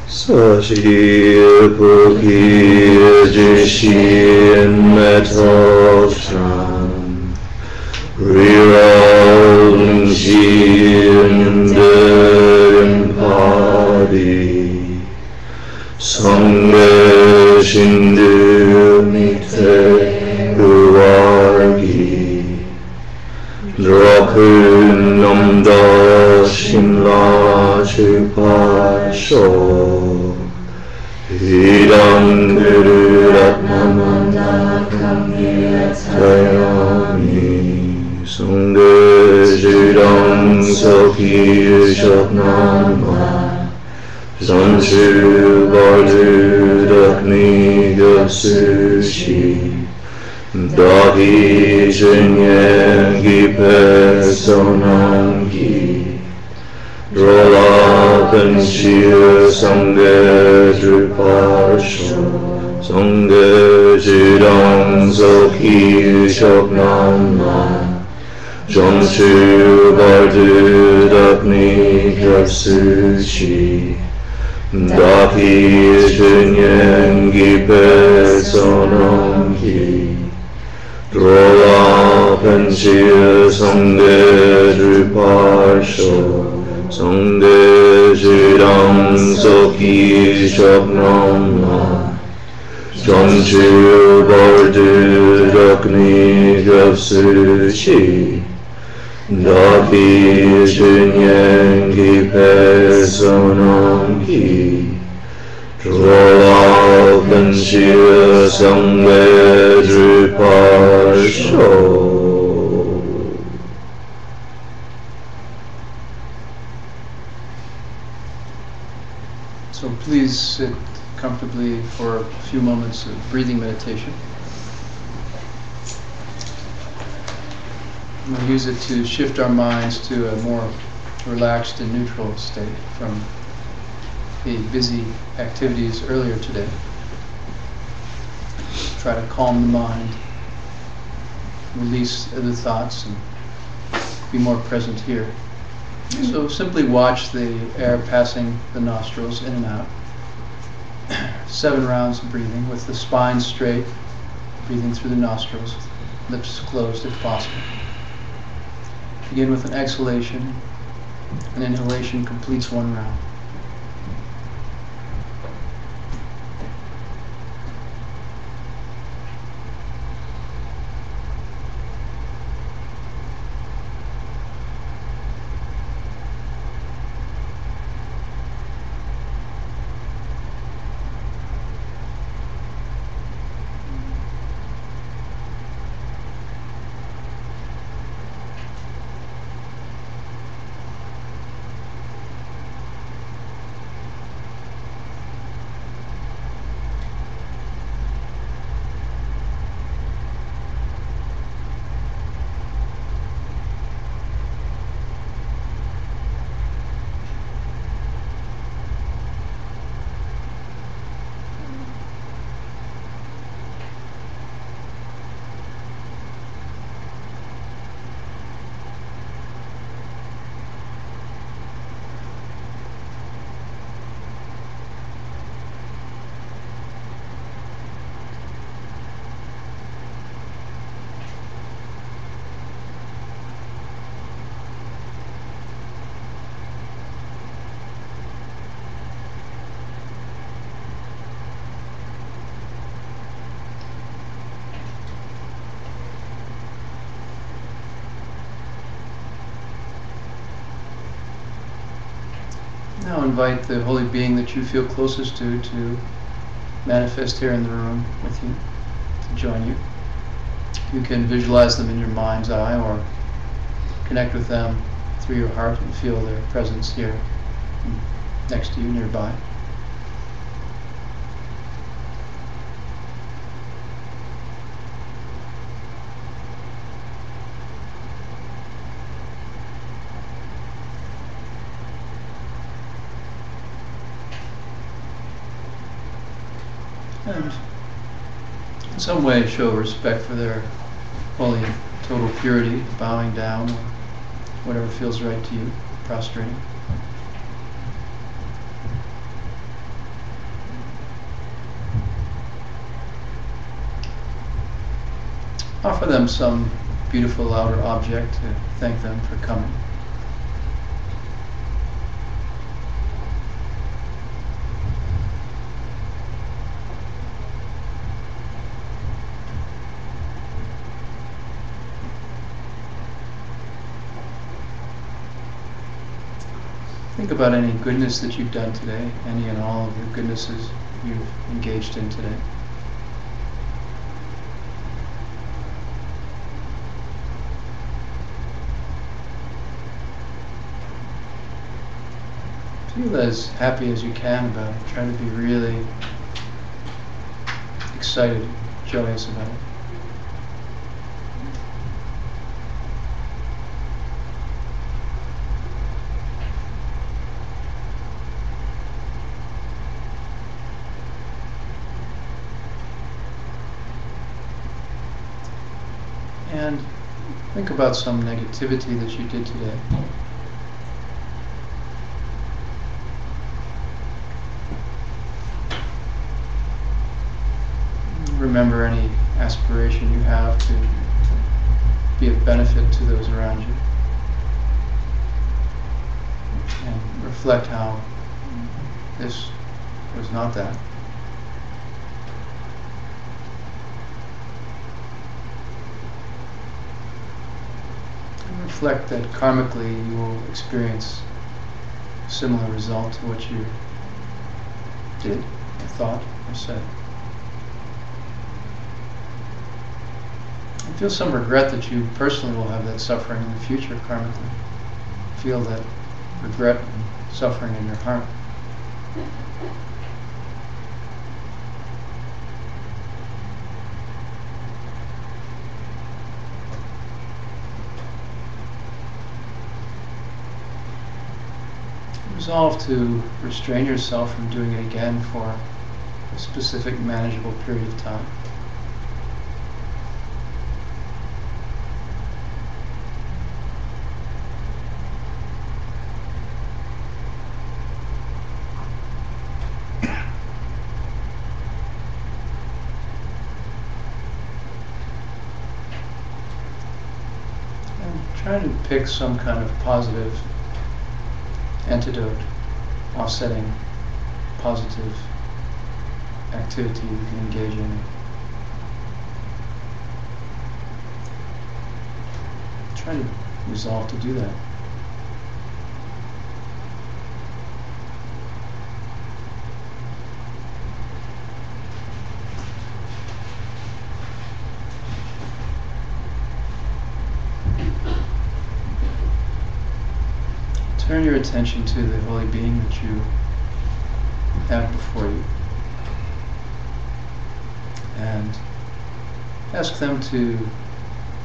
사실 부기지신 메토트람 리라운 시인들은 바디 성례 신들 밑에 그와기 드라큰 넘다 신라 실파쇼 이런 그릇 나만다 감리타야미 성대지랑 석이셨나마 전주발드덕니 겹스시 다기 진행 기패선함기 로라근시의 성대주파쇼 성대지랑 석이셨나마 전주발드덕니 겹스시 다기 진행 기패선함기 로라근시의 성대주파쇼 성대지랑 석이셨나마 전주벌드덕니 겹스시 다기 진행 기패선함기 로라근시의 성대주파쇼. So please sit comfortably for a few moments of breathing meditation. We'll use it to shift our minds to a more relaxed and neutral state from the busy activities earlier today. Try to calm the mind, release the thoughts, and be more present here. So simply watch the air passing the nostrils in and out. 7 rounds of breathing with the spine straight, breathing through the nostrils, lips closed if possible. Begin with an exhalation. An inhalation completes 1 round. Now invite the holy being that you feel closest to manifest here in the room with you, to join you. You can visualize them in your mind's eye or connect with them through your heart and feel their presence here next to you, nearby. And in some way show respect for their holy total purity, bowing down, or whatever feels right to you, prostrating. Offer them some beautiful outer object to thank them for coming. Think about any goodness that you've done today, any and all of the goodnesses you've engaged in today. Feel as happy as you can about it. Try to be really excited, joyous about it. And think about some negativity that you did today. Remember any aspiration you have to be of benefit to those around you. And reflect how this was not that. And reflect that karmically you will experience a similar result to what you did, or thought, or said. Feel some regret that you personally will have that suffering in the future karmically. Feel that regret and suffering in your heart. Resolve to restrain yourself from doing it again for a specific manageable period of time. Try to pick some kind of positive antidote, offsetting positive activity you can engage in. Try to resolve to do that. Turn your attention to the holy being that you have before you and ask them to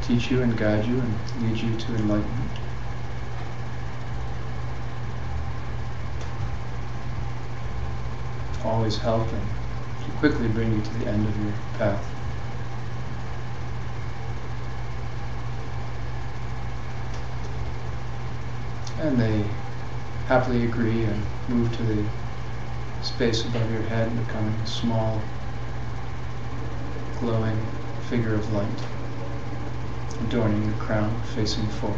teach you and guide you and lead you to enlightenment. Always help and to quickly bring you to the end of your path. And they happily agree and move to the space above your head, becoming a small, glowing figure of light, adorning your crown, facing forward.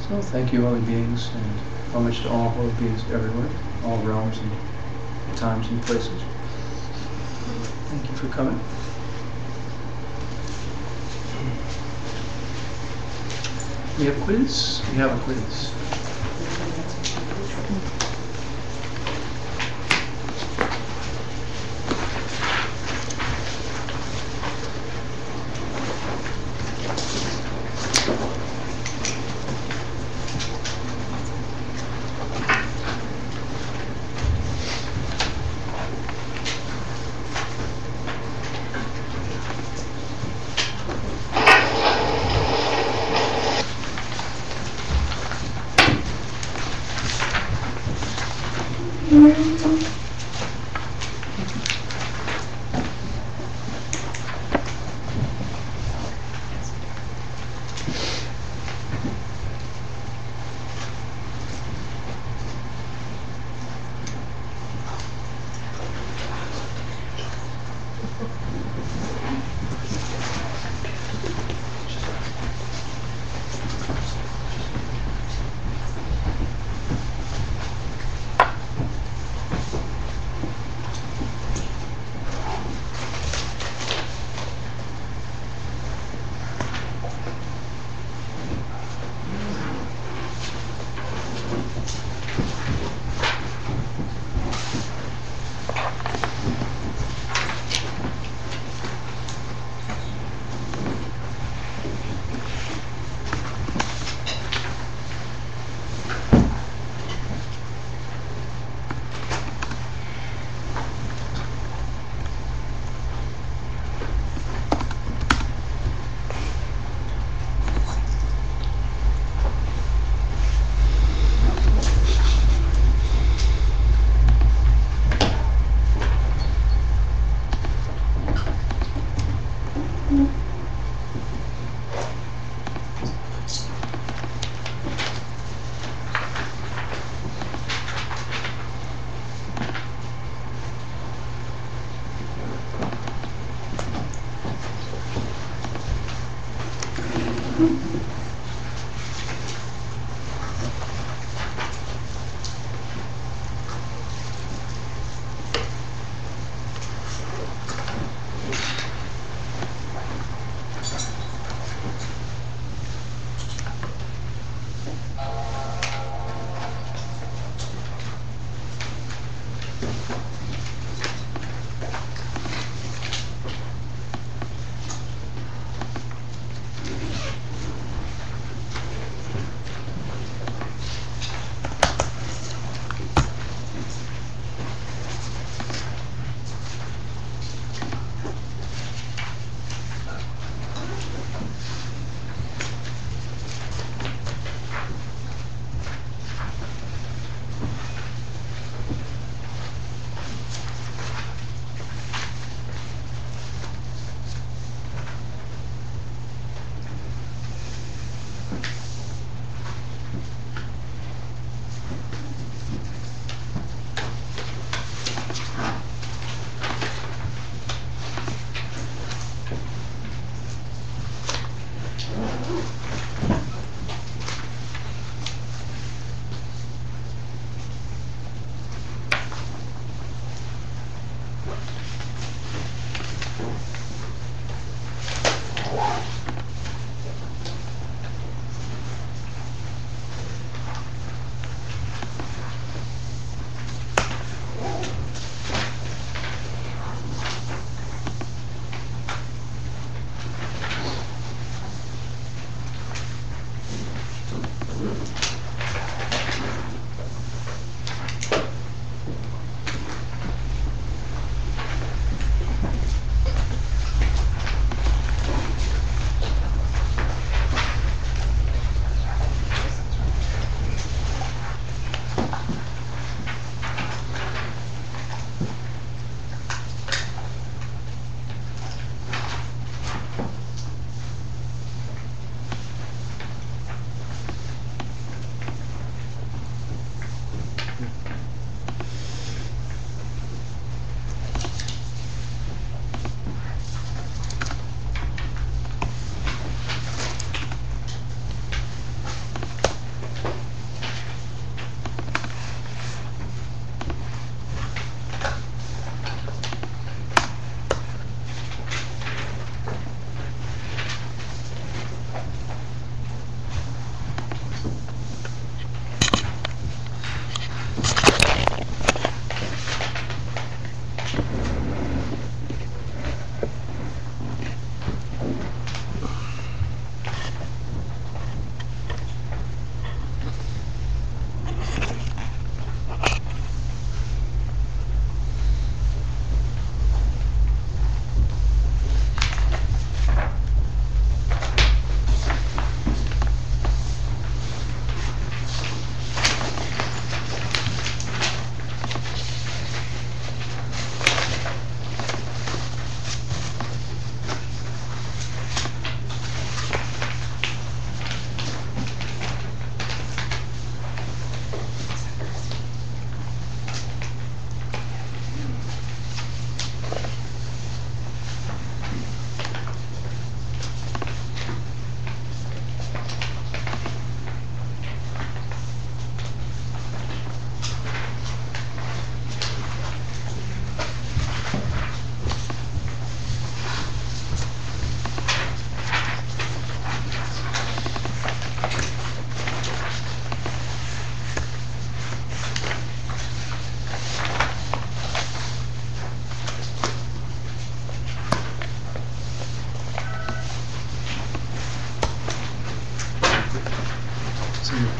So thank you, holy beings, and homage to all holy beings everywhere, all realms and times and places. Thank you for coming. We have a quiz? We have a quiz.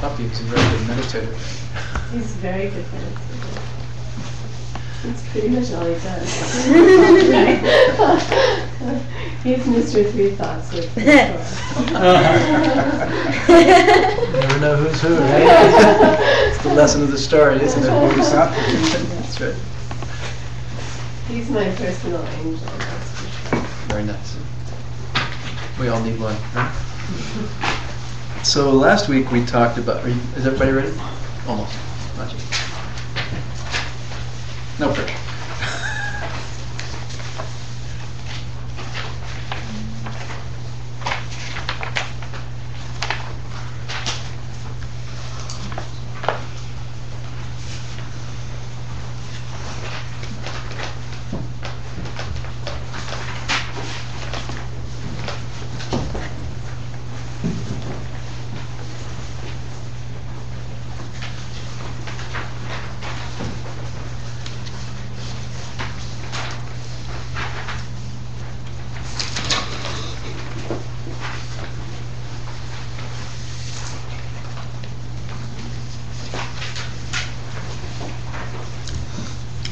puppy is a very good meditator. He's very good meditator. That's pretty much all he does. He's Mr. Three Thoughts with the Never know who's who, right? It's the lesson of the story, isn't it? Bodhisattva. That's right. He's my personal angel, that's for sure. Very nice. We all need one, right? So last week we talked about, is everybody ready? Almost. Not yet. No pressure.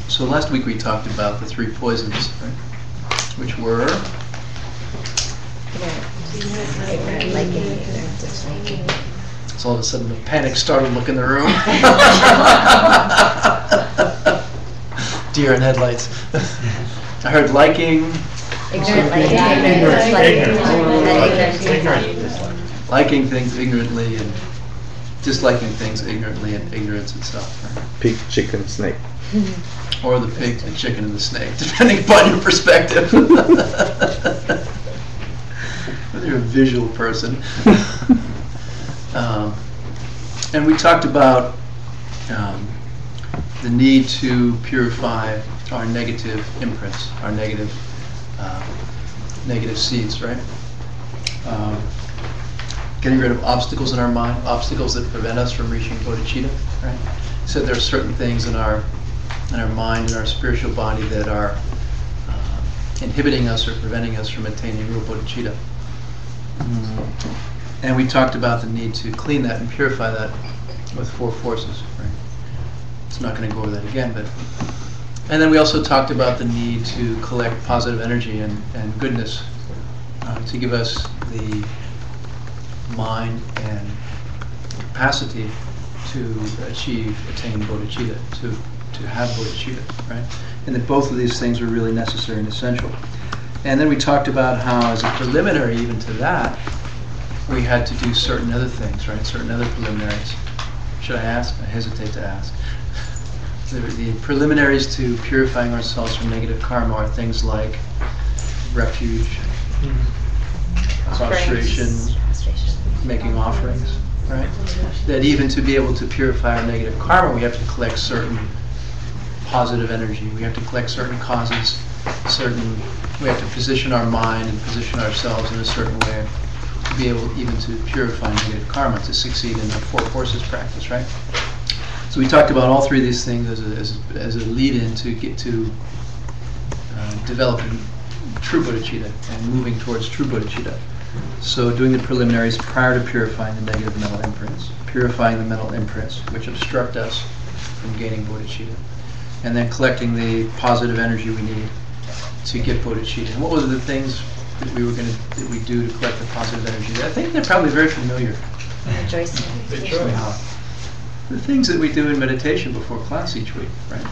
So last week we talked about the three poisons, right? Which were? So all of a sudden a panic started look in the room. Deer in headlights. I heard liking. Liking things ignorantly and disliking things ignorantly and ignorance itself. Right? Pig, chicken, snake. Or the pig, the chicken, and the snake, depending upon your perspective. Whether you're a visual person. And we talked about the need to purify our negative imprints, our negative seeds, right? Getting rid of obstacles in our mind, obstacles that prevent us from reaching bodhicitta, right? So there are certain things in our mind and our spiritual body that are inhibiting us or preventing us from attaining real bodhicitta. And we talked about the need to clean that and purify that with four forces. Right? I'm not going to go over that again, and then we also talked about the need to collect positive energy and goodness to give us the mind and capacity to attain bodhicitta, to have bodhicitta, right? And that both of these things are really necessary and essential. And then we talked about how, as a preliminary even to that, we had to do certain other things, right? Certain other preliminaries. Should I ask? I hesitate to ask. The preliminaries to purifying ourselves from negative karma are things like refuge, prostration, making offerings, right? That even to be able to purify our negative karma, we have to collect certain positive energy. We have to collect certain causes, we have to position our mind and position ourselves in a certain way to be able even to purify negative karma, to succeed in the four forces practice, right? So we talked about all three of these things as a lead-in to get to developing true bodhicitta and moving towards true bodhicitta. So doing the preliminaries prior to purifying the negative mental imprints, purifying the mental imprints which obstruct us from gaining bodhicitta, and then collecting the positive energy we need to get bodhicitta. And what were the things that we do to collect the positive energy? I think they're probably very familiar. Rejoicing. The things that we do in meditation before class each week, right?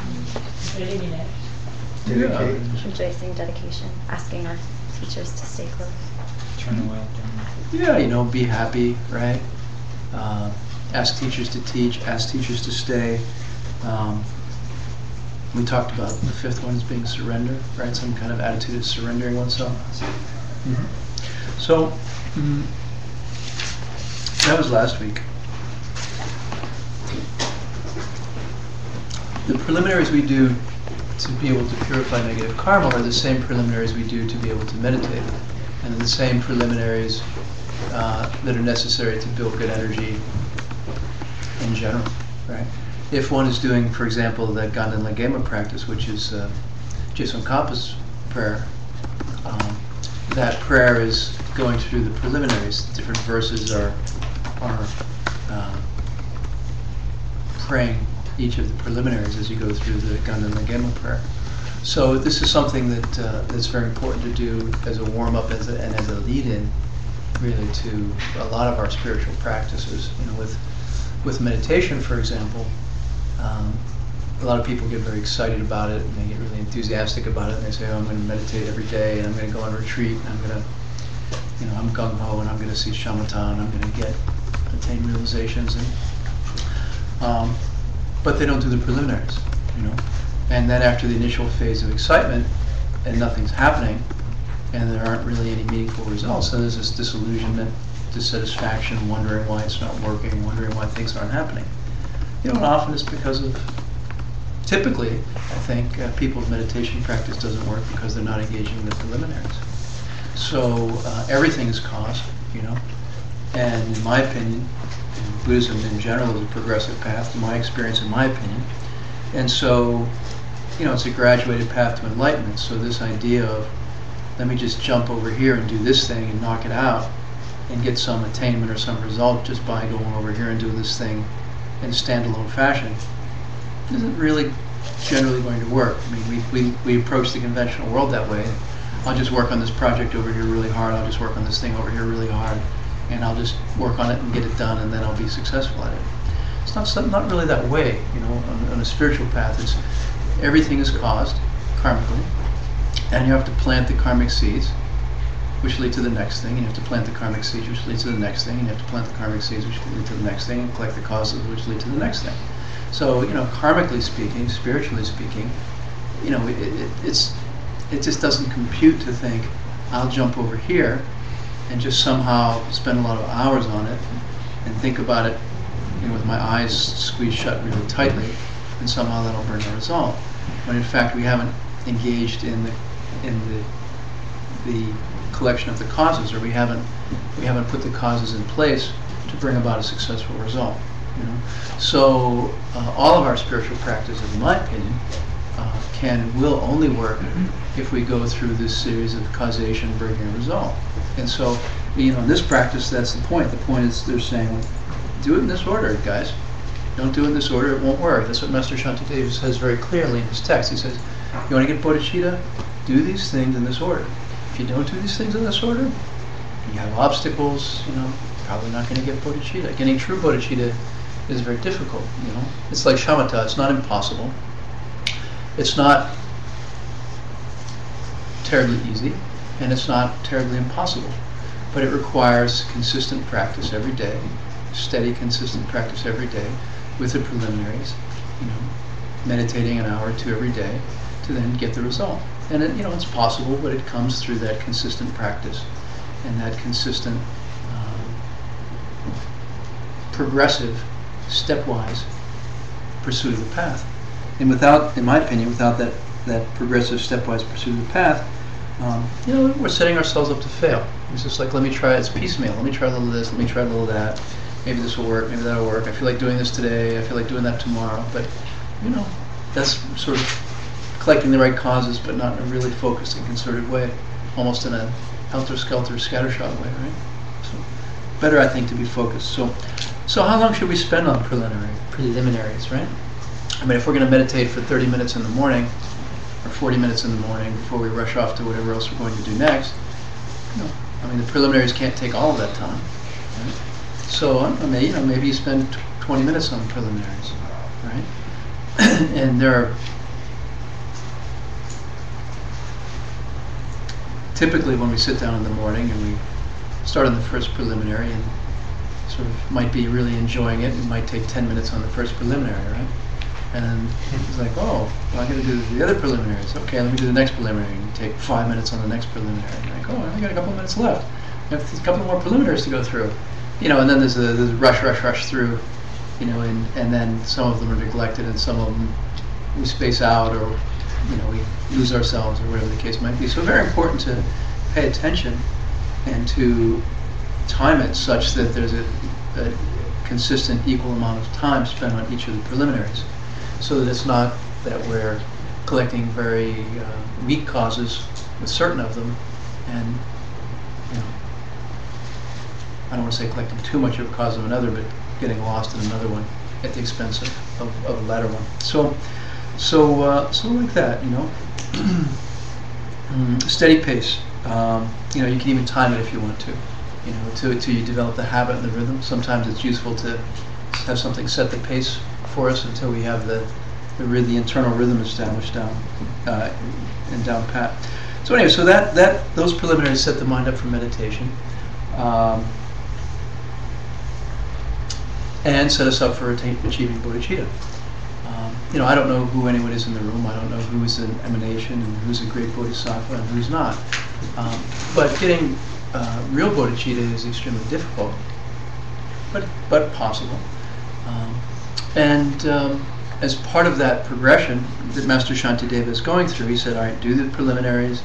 Rejoicing, dedication, asking our teachers to stay close. Turn away. Yeah, be happy, right? Ask teachers to teach, ask teachers to stay. We talked about the fifth one as being surrender, right? Some kind of attitude of surrendering oneself. So, that was last week. The preliminaries we do to be able to purify negative karma are the same preliminaries we do to be able to meditate. And the same preliminaries that are necessary to build good energy in general, right? If one is doing, for example, the Ganden Lagema practice, which is Jason Kapa's prayer, that prayer is going through the preliminaries. Different verses are praying each of the preliminaries as you go through the Ganda and the Gema prayer. So this is something that's very important to do as a warm-up and as a lead-in, really, to a lot of our spiritual practices. You know, with meditation, for example, a lot of people get very excited about it, and they get really enthusiastic about it, and they say, oh, I'm going to meditate every day, and I'm going to go on retreat, and I'm going to, you know, I'm gung-ho, and I'm going to see shamatha, and I'm going to attain realizations, and but they don't do the preliminaries, you know. And then after the initial phase of excitement, and nothing's happening, and there aren't really any meaningful results, then there's this disillusionment, dissatisfaction, wondering why it's not working, wondering why things aren't happening. You know, and often it's because of, typically, I think, people's meditation practice doesn't work because they're not engaging in the preliminaries. So everything is caused, you know, and in my opinion, Buddhism in general is a progressive path, in my experience, in my opinion. And so, you know, it's a graduated path to enlightenment. So this idea of, let me just jump over here and do this thing and knock it out and get some attainment or some result just by going over here and doing this thing in standalone fashion isn't really generally going to work. I mean, we approach the conventional world that way. I'll just work on this project over here really hard, I'll just work on this thing over here really hard, and I'll just work on it and get it done, and then I'll be successful at it. It's not really that way, you know. On a spiritual path, it's everything is caused karmically, and you have to plant the karmic seeds, which lead to the next thing, and you have to plant the karmic seeds, which lead to the next thing, and you have to plant the karmic seeds, which lead to the next thing, and collect the causes, which lead to the next thing. So, you know, karmically speaking, spiritually speaking, you know, it just doesn't compute to think, I'll jump over here and just somehow spend a lot of hours on it and think about it, you know, with my eyes squeezed shut really tightly, and somehow that'll bring a result. When in fact we haven't engaged in the collection of the causes, or we haven't put the causes in place to bring about a successful result. You know? So all of our spiritual practices, in my opinion, will only work if we go through this series of causation bringing a result. And so, you know, in this practice, that's the point. The point is they're saying, do it in this order, guys. Don't do it in this order, it won't work. That's what Master Shantideva says very clearly in his text. He says, you want to get bodhicitta? Do these things in this order. If you don't do these things in this order, you have obstacles, you know, probably not going to get bodhicitta. Getting true bodhicitta is very difficult, you know. It's like shamatha, it's not impossible. It's not terribly easy, and it's not terribly impossible. But it requires consistent practice every day, steady, consistent practice every day with the preliminaries, you know, meditating an hour or two every day to then get the result. And it, you know, it's possible, but it comes through that consistent practice and that consistent, progressive, stepwise pursuit of the path. And without, in my opinion, without that progressive, stepwise pursuit of the path, you know, we're setting ourselves up to fail. It's just like, let me try, it's piecemeal. Let me try a little of this, let me try a little of that. Maybe this will work, maybe that'll work. I feel like doing this today, I feel like doing that tomorrow. But, you know, that's sort of collecting the right causes, but not in a really focused and concerted way. Almost in a helter-skelter, scattershot way, right? So, better, I think, to be focused. So how long should we spend on preliminaries, right? I mean, if we're going to meditate for 30 minutes in the morning, or 40 minutes in the morning before we rush off to whatever else we're going to do next, you know, I mean, the preliminaries can't take all of that time, right? So, you know, maybe you spend 20 minutes on the preliminaries, right? And there are typically, when we sit down in the morning and we start on the first preliminary and sort of might be really enjoying it, it might take 10 minutes on the first preliminary, right? And then it's like, oh, well, I'm going to do the other preliminaries. Okay, let me do the next preliminary. And you take 5 minutes on the next preliminary. And you're like, oh, I only got a couple of minutes left. I have a couple more preliminaries to go through. You know, and then there's a rush through, you know, and then some of them are neglected and some of them we space out, or, you know, we lose ourselves, or whatever the case might be. So very important to pay attention and to time it such that there's a consistent equal amount of time spent on each of the preliminaries, so that it's not that we're collecting very weak causes with certain of them, and, you know, I don't want to say collecting too much of a cause of another, but getting lost in another one. at the expense of the latter one. So like that, you know. Steady pace. You know, you can even time it if you want to. You know, till you develop the habit and the rhythm. Sometimes it's useful to have something set the pace for us until we have the internal rhythm established down and down pat. So anyway, so those preliminaries set the mind up for meditation, and set us up for achieving bodhicitta. You know, I don't know who anyone is in the room. I don't know who is an emanation and who's a great bodhisattva and who's not. But getting real bodhicitta is extremely difficult, but possible. As part of that progression that Master Shantideva is going through, he said, all right, do the preliminaries,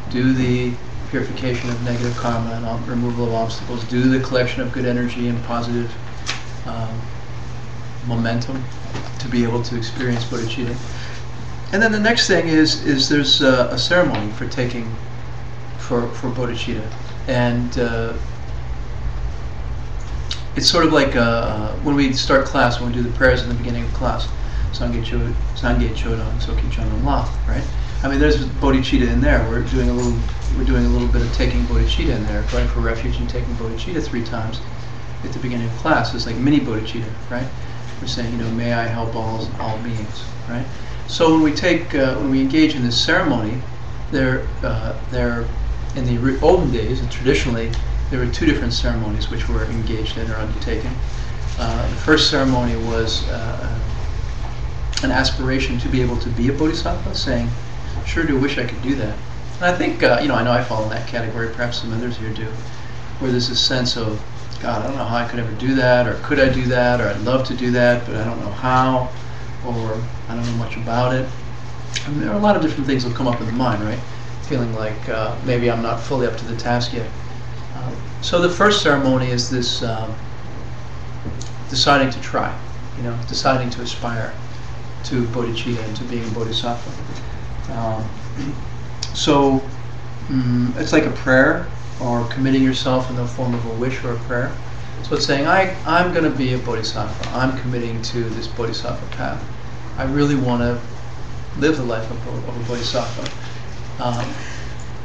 do the purification of negative karma and removal of obstacles, do the collection of good energy and positive momentum to be able to experience bodhicitta. And then the next thing is there's a ceremony for taking for bodhicitta, and it's sort of like when we start class, when we do the prayers in the beginning of class, Sangye Chodon, Soki Chonon La, right? I mean, there's bodhicitta in there. We're doing a little bit of taking bodhicitta in there, going for refuge and taking bodhicitta 3 times at the beginning of class. It's like mini bodhicitta, right? We're saying, you know, may I help all beings, right? So when we engage in this ceremony, there in the olden days and traditionally, there were 2 different ceremonies which were engaged in or undertaken. The first ceremony was an aspiration to be able to be a bodhisattva, saying, sure do wish I could do that. And I think, you know, I know I fall in that category, perhaps some others here do, where there's a sense of, God, I don't know how I could ever do that, or could I do that, or I'd love to do that, but I don't know how, or I don't know much about it. I mean, there are a lot of different things that will come up in the mind, right? Feeling like maybe I'm not fully up to the task yet. So the first ceremony is this deciding to try, you know, deciding to aspire to bodhicitta and to being a bodhisattva. So it's like a prayer, or committing yourself in the form of a wish or a prayer. So it's saying, I'm going to be a bodhisattva. I'm committing to this bodhisattva path. I really want to live the life of a bodhisattva.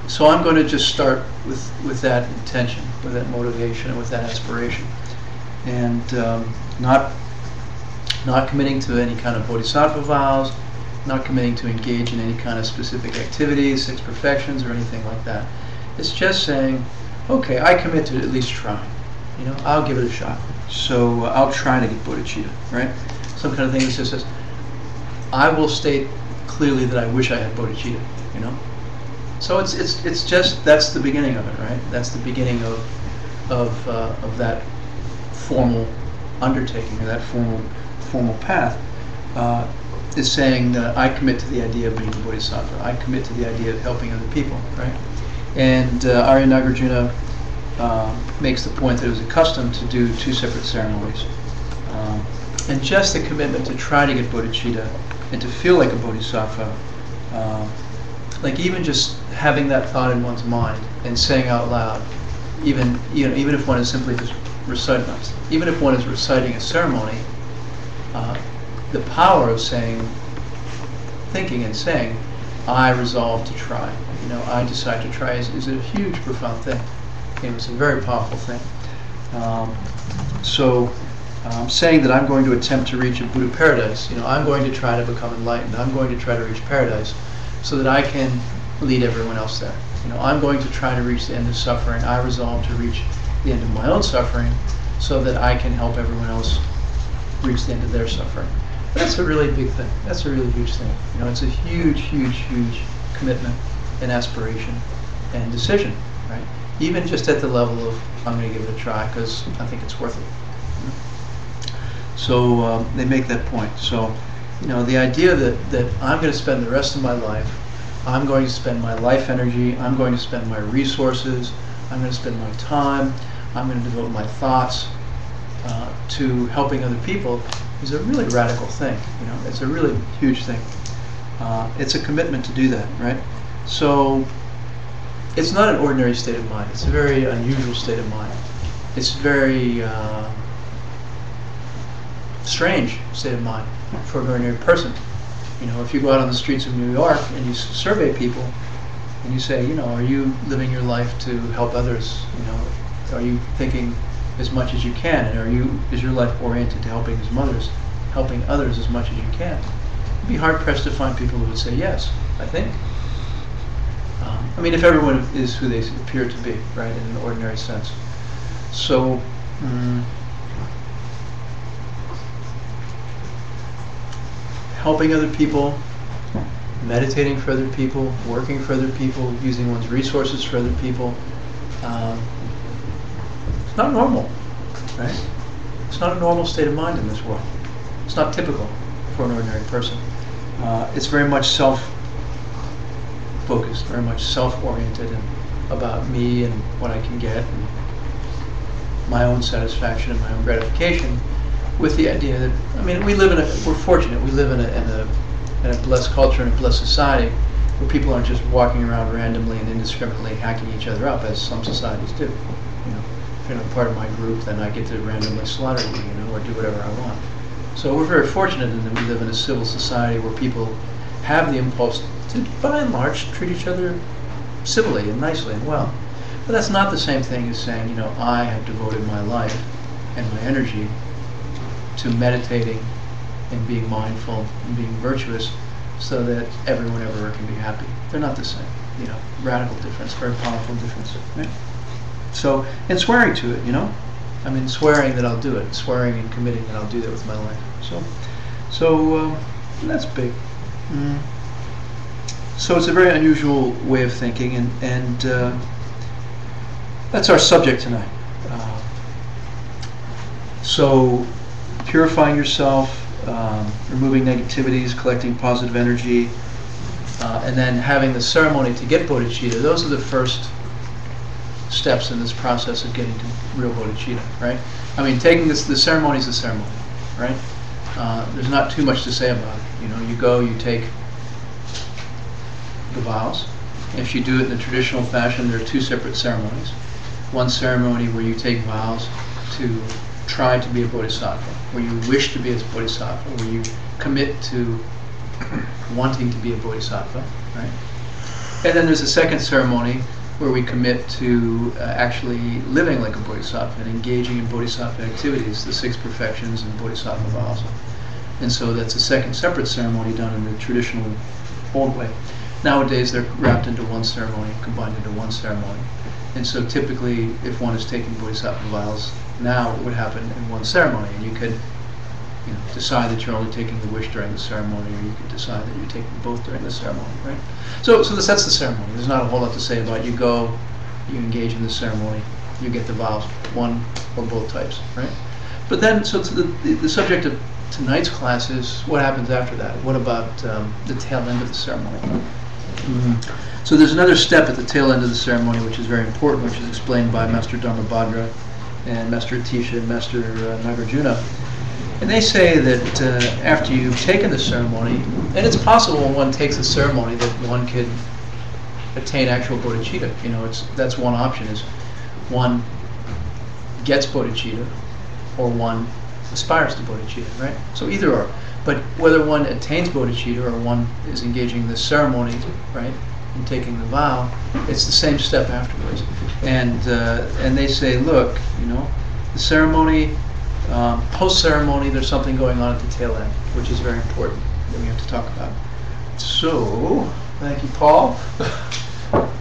So I'm going to just start with that intention, with that motivation, and with that aspiration, and not committing to any kind of bodhisattva vows, not committing to engage in any kind of specific activities, 6 perfections, or anything like that. It's just saying, okay, I commit to at least trying. You know, I'll give it a shot. So I'll try to get bodhicitta, right? Some kind of thing that just says, I will state clearly that I wish I had bodhicitta. You know. So it's just, that's the beginning of it, right? That's the beginning of that formal undertaking, or that formal path. Is saying that I commit to the idea of being a bodhisattva. I commit to the idea of helping other people, right? And Arya Nagarjuna makes the point that it was accustomed to do 2 separate ceremonies. And just the commitment to try to get bodhicitta and to feel like a bodhisattva, like even just having that thought in one's mind and saying out loud, even if one is simply just reciting, even if one is reciting a ceremony, the power of thinking and saying, I resolve to try. You know, I decide to try is a huge, profound thing. It's a very powerful thing. So saying that I'm going to attempt to reach a Buddha paradise, you know, I'm going to try to become enlightened. I'm going to try to reach paradise so that I can lead everyone else there. You know, I'm going to try to reach the end of suffering. I resolve to reach the end of my own suffering so that I can help everyone else reach the end of their suffering. That's a really big thing. That's a really huge thing. You know, it's a huge, huge, huge commitment and aspiration and decision, right? Even just at the level of, I'm going to give it a try because I think it's worth it. So they make that point. So, you know, the idea that I'm going to spend the rest of my life, I'm going to spend my life energy, I'm going to spend my resources, I'm going to spend my time, I'm going to devote my thoughts to helping other people is a really radical thing. You know, it's a really huge thing. It's a commitment to do that, right? So it's not an ordinary state of mind. It's a very unusual state of mind. It's very strange state of mind for an ordinary person. You know, if you go out on the streets of New York and you survey people and you say, you know, are you living your life to help others? You know, are you thinking as much as you can, and is your life oriented to helping others as much as you can? You'd be hard pressed to find people who would say yes, I think. I mean, if everyone is who they appear to be, right, in an ordinary sense. So, helping other people, meditating for other people, working for other people, using one's resources for other people, it's not normal, right? It's not a normal state of mind in this world. It's not typical for an ordinary person. It's very much self-focused, very much self-oriented, and about me and what I can get, and my own satisfaction and my own gratification, with the idea that, I mean, we're fortunate, we live in a blessed culture and a blessed society where people aren't just walking around randomly and indiscriminately hacking each other up, as some societies do. You know, if you're not part of my group, then I get to randomly slaughter you, you know, or do whatever I want. So we're very fortunate in that we live in a civil society where people have the impulse to, by and large, treat each other civilly and nicely and well. But that's not the same thing as saying, you know, I have devoted my life and my energy to meditating and being mindful and being virtuous so that everyone everywhere can be happy. They're not the same. You know, radical difference, very powerful difference. Right? So, and swearing to it, you know. I mean, swearing that I'll do it, swearing and committing that I'll do that with my life. So that's big. So it's a very unusual way of thinking, and that's our subject tonight. So purifying yourself, removing negativities, collecting positive energy, and then having the ceremony to get bodhicitta. Those are the first steps in this process of getting to real bodhicitta, right? I mean, taking the ceremony is the ceremony, right? There's not too much to say about it. You know, you go, you take the vows. If you do it in the traditional fashion, there are two separate ceremonies. One ceremony where you take vows to try to be a bodhisattva, where you wish to be a bodhisattva, where you commit to wanting to be a bodhisattva, right? And then there's a second ceremony where we commit to actually living like a bodhisattva and engaging in bodhisattva activities, the 6 perfections and bodhisattva vows. And so that's a second separate ceremony done in the traditional old way. Nowadays they're wrapped into one ceremony, combined into one ceremony. And so typically if one is taking bodhisattva vows now, it would happen in one ceremony, and you could, you know, decide that you're only taking the wish during the ceremony, or you could decide that you're taking both during the ceremony, right? So that's the ceremony. There's not a whole lot to say about it. You go, you engage in the ceremony, you get the vows, one or both types, right? But then, so the subject of tonight's class is what happens after that. What about the tail end of the ceremony? So there's another step at the tail end of the ceremony which is very important, which is explained by Master Dharmabhadra and Master Atisha and Master Nagarjuna. And they say that after you've taken the ceremony, and it's possible when one takes the ceremony that one could attain actual bodhicitta. You know, that's one option, is one gets bodhicitta or one aspires to bodhicitta, right? So either or. But whether one attains bodhicitta or one is engaging in the ceremony, right, and taking the vow, it's the same step afterwards. And they say, look, you know, the ceremony, post-ceremony, there's something going on at the tail end, which is very important that we have to talk about. So, thank you, Paul.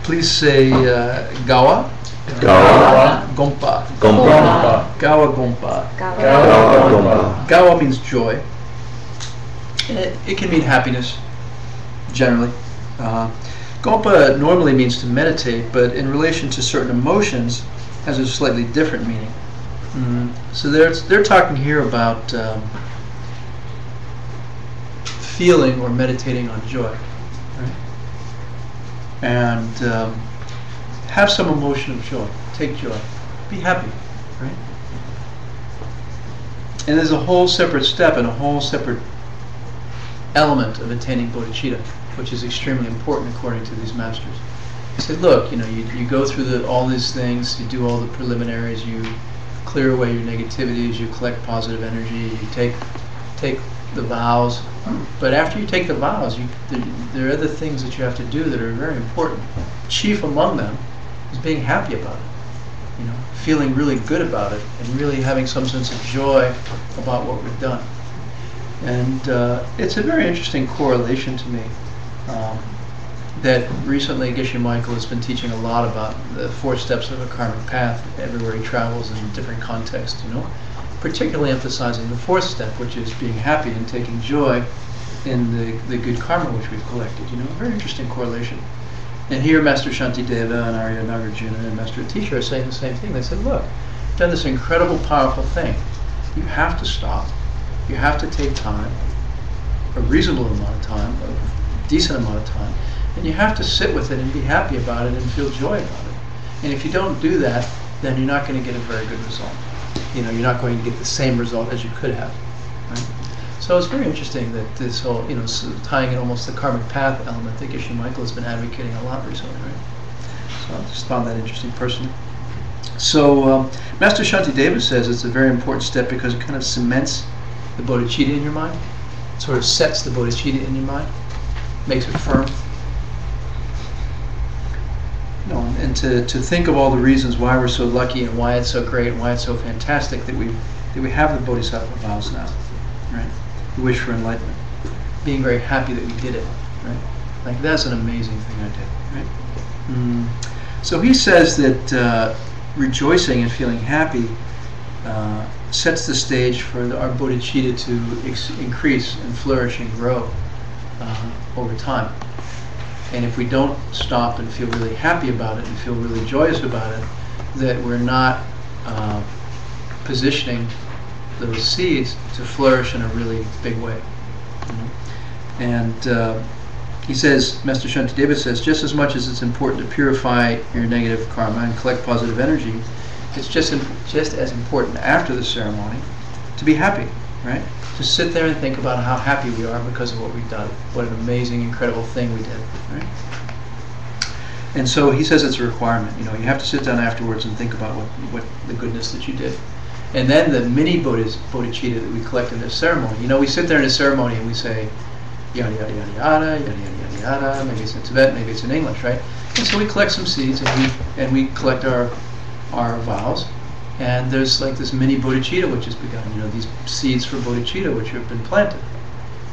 Please say Gawa. Gawa. Gompa. Gompa. Gawa Gompa. Gawa Gompa. Gawa means joy. It can mean happiness, generally. Gompa normally means to meditate, but in relation to certain emotions has a slightly different meaning. So they're talking here about feeling or meditating on joy, right? And have some emotion of joy. Take joy. Be happy, right? And there's a whole separate step and a whole separate element of attaining bodhicitta, which is extremely important according to these masters. He said, look, you know, you go through all these things, you do all the preliminaries, you clear away your negativities, you collect positive energy, you take the vows. But after you take the vows, there are other things that you have to do that are very important. Chief among them is being happy about it, you know, feeling really good about it, and really having some sense of joy about what we've done. And it's a very interesting correlation to me that recently Geshe Michael has been teaching a lot about the 4 steps of a karmic path everywhere he travels in different contexts, you know, particularly emphasizing the 4th step, which is being happy and taking joy in the good karma which we've collected, you know, a very interesting correlation. And here Master Shantideva and Arya Nagarjuna and Master Atisha are saying the same thing. They said, look, you've done this incredible, powerful thing. You have to stop. You have to take time, a reasonable amount of time, a decent amount of time, and you have to sit with it and be happy about it and feel joy about it. And if you don't do that, then you're not going to get a very good result. You know, you're not going to get the same result as you could have. Right? So it's very interesting that this whole, you know, tying in almost the karmic path element that Geshe Michael has been advocating a lot recently, right? So I just found that interesting personally. So Master Shantideva says it's a very important step because it kind of cements the bodhicitta in your mind. It sort of sets the bodhicitta in your mind, makes it firm. You know, and to think of all the reasons why we're so lucky and why it's so great and why it's so fantastic that we have the Bodhisattva vows now, right? The wish for enlightenment, being very happy that we did it, right? Like that's an amazing thing I did, right? So he says that rejoicing and feeling happy sets the stage for our bodhicitta to increase and flourish and grow over time. And if we don't stop and feel really happy about it and feel really joyous about it, that we're not positioning those seeds to flourish in a really big way. You know? And he says, Master Shantideva says, just as much as it's important to purify your negative karma and collect positive energy, it's just as important after the ceremony to be happy, right? To sit there and think about how happy we are because of what we've done. What an amazing, incredible thing we did, right? And so he says it's a requirement. You know, you have to sit down afterwards and think about what the goodness that you did. And then the mini bodhicitta that we collect in this ceremony. You know, we sit there in a ceremony and we say, yada, yada, yada, yada, yada, yada, yada, yada. Maybe it's in Tibet, maybe it's in English, right? And so we collect some seeds and we collect our vows. And there's like this mini bodhicitta which has begun, you know, these seeds for bodhicitta which have been planted.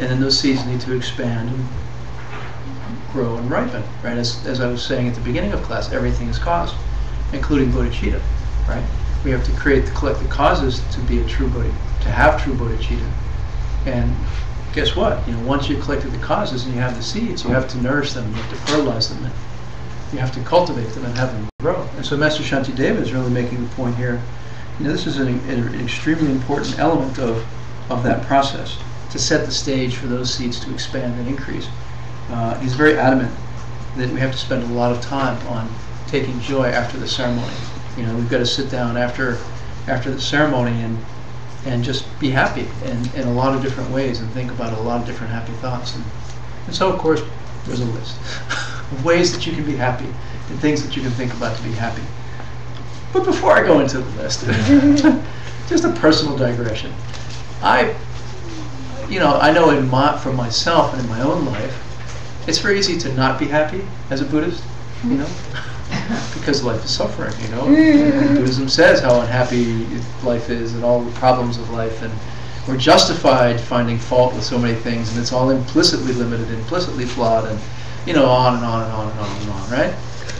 And then those seeds need to expand and grow and ripen, right? As I was saying at the beginning of class, everything is caused, including bodhicitta, right? We have to collect the causes to be a true bodhi, to have true bodhicitta. And guess what? You know, once you've collected the causes and you have the seeds, you have to nourish them, you have to fertilize them, and you have to cultivate them and have them grow. And so Master Shantideva is really making the point here, you know, this is an extremely important element of that process, to set the stage for those seeds to expand and increase. He's very adamant that we have to spend a lot of time on taking joy after the ceremony. You know, we've got to sit down after the ceremony and just be happy in a lot of different ways and think about a lot of different happy thoughts. And so, of course, there's a list of ways that you can be happy and things that you can think about to be happy. But before I go into the list, just a personal digression. I know for myself and in my own life, it's very easy to not be happy as a Buddhist, you know, because life is suffering, you know. And Buddhism says how unhappy life is and all the problems of life, and we're justified finding fault with so many things, and it's all implicitly limited, implicitly flawed, and, you know, on and on and on and on and on, right?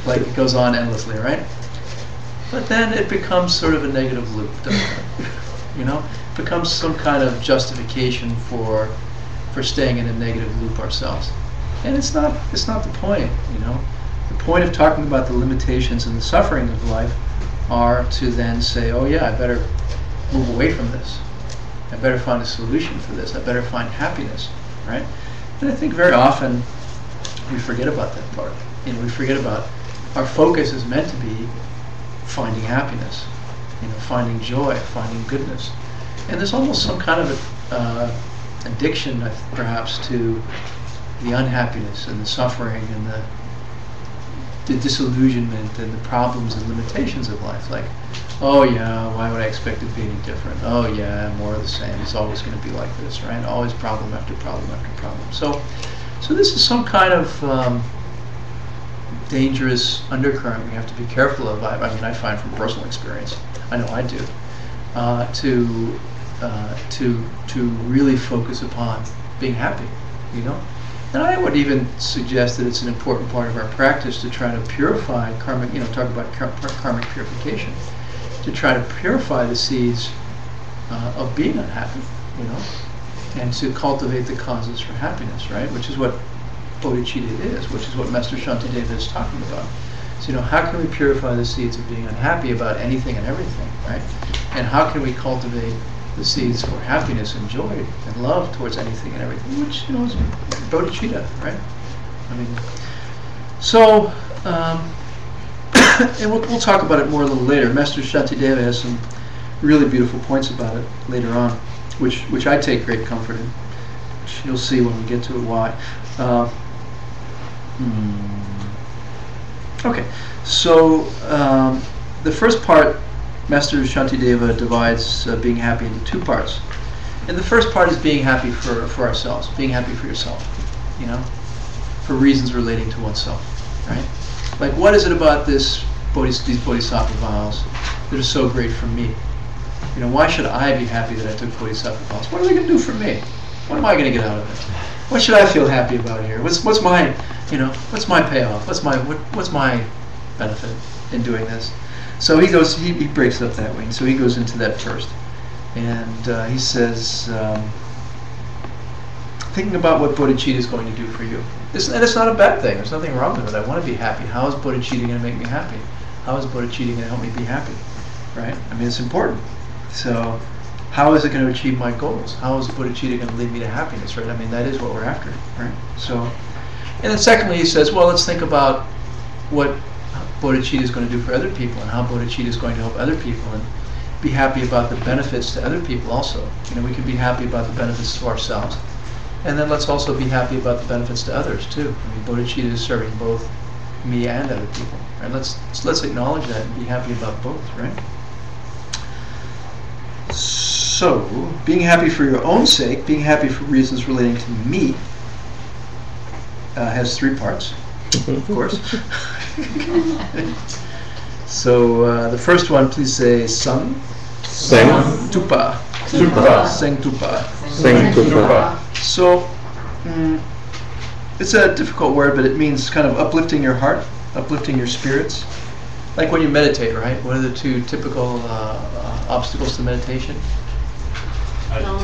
Like it goes on endlessly, right? But then it becomes sort of a negative loop, doesn't it? You know, it becomes some kind of justification for staying in a negative loop ourselves. And it's not the point, you know. The point of talking about the limitations and the suffering of life are to then say, oh yeah, I better move away from this. I better find a solution for this. I better find happiness, right? And I think very often we forget about that part. You know, we forget about our focus is meant to be finding happiness, you know, finding joy, finding goodness. And there's almost some kind of addiction, perhaps, to the unhappiness and the suffering and the disillusionment and the problems and limitations of life. Like, Oh yeah, why would I expect it to be any different? Oh yeah, more of the same. It's always going to be like this, right? Always problem after problem after problem. So this is some kind of dangerous undercurrent we have to be careful of. I mean, I find from personal experience, I know I do, to really focus upon being happy, you know. And I would even suggest that it's an important part of our practice to try to purify karmic, you know, talk about karmic purification, to try to purify the seeds of being unhappy, you know, and to cultivate the causes for happiness, right? Which is what bodhicitta is, which is what Master Shantideva is talking about. So, you know, how can we purify the seeds of being unhappy about anything and everything, right? And how can we cultivate the seeds for happiness and joy and love towards anything and everything, which, you know, is bodhicitta, right? I mean, so, and we'll talk about it more a little later. Master Shantideva has some really beautiful points about it later on, which I take great comfort in. Which you'll see when we get to it why. Okay, so the first part, Master Shantideva divides being happy into two parts. And the first part is being happy for ourselves, being happy for yourself, you know, for reasons relating to oneself, right? Like, what is it about these Bodhisattva vows that are so great for me? You know, why should I be happy that I took Bodhisattva vows? What are they going to do for me? What am I going to get out of it? What should I feel happy about here? What's my, you know, what's my payoff? What's my benefit in doing this? So he breaks it up that way. So he goes into that first, and he says, thinking about what bodhicitta is going to do for you. And it's not a bad thing. There's nothing wrong with it. I want to be happy. How is bodhicitta going to make me happy? How is bodhicitta going to help me be happy? Right? I mean, it's important. So, how is it going to achieve my goals? How is bodhicitta going to lead me to happiness? Right? I mean, that is what we're after. Right? So, and then secondly, he says, well, let's think about what bodhicitta is going to do for other people, and how bodhicitta is going to help other people, and be happy about the benefits to other people also. You know, we can be happy about the benefits to ourselves, and then let's also be happy about the benefits to others too. I mean, bodhicitta is serving both me and other people. Right? Let's acknowledge that and be happy about both. Right? So, being happy for your own sake, being happy for reasons relating to me, has three parts, of course. So the first one, please say Sang. Sang. Tupa. Tupa. Sang Tupa. Sang Tupa. So it's a difficult word, but it means kind of uplifting your heart, uplifting your spirits. Like when you meditate, right? What are the two typical obstacles to meditation?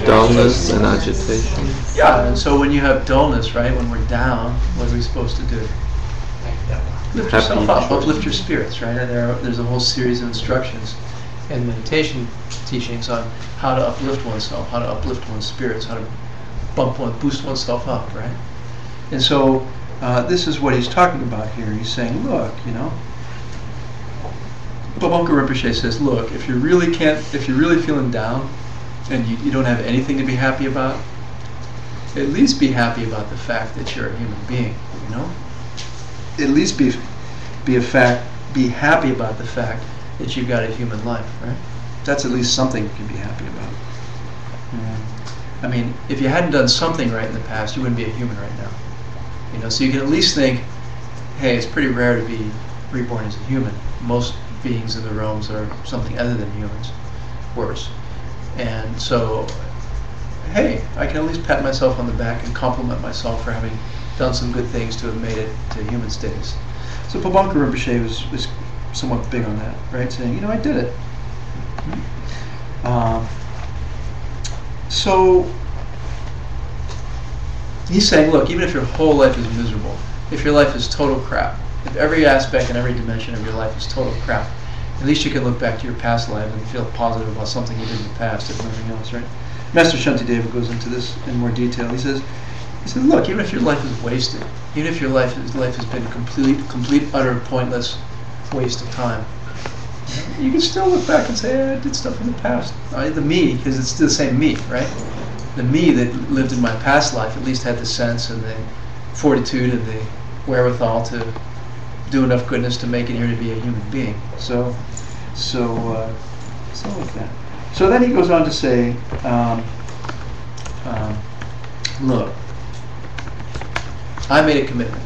Dullness and agitation. Yeah, and so when you have dullness, right, when we're down, what are we supposed to do? Lift yourself up, uplift your spirits, right? And there's a whole series of instructions in meditation teachings on how to uplift oneself, how to uplift one's spirits, how to boost oneself up, right? And so this is what he's talking about here. He's saying, look, you know, Babonka Rinpoche says, look, if you're really feeling down and you don't have anything to be happy about, at least be happy about the fact that you're a human being, you know? At least be happy about the fact that you've got a human life, right? That's at least something you can be happy about. I mean, if you hadn't done something right in the past, you wouldn't be a human right now. You know, so you can at least think, hey, it's pretty rare to be reborn as a human. Most beings in the realms are something other than humans, worse. And so, hey, I can at least pat myself on the back and compliment myself for having done some good things to have made it to human status. So Babonka Rinpoche was somewhat big on that, right? Saying, you know, I did it. So he's saying, look, even if your whole life is miserable, if your life is total crap, if every aspect and every dimension of your life is total crap, at least you can look back to your past life and feel positive about something you did in the past, if nothing else, right? Master Shantideva goes into this in more detail. He says, look, even if your life is wasted, even if your life has been complete, utter, pointless waste of time, you can still look back and say, I did stuff in the past. The me, because it's still the same me, right? The me that lived in my past life at least had the sense and the fortitude and the wherewithal to do enough goodness to make it here to be a human being. So So, so like that. So then he goes on to say, look, I made a commitment.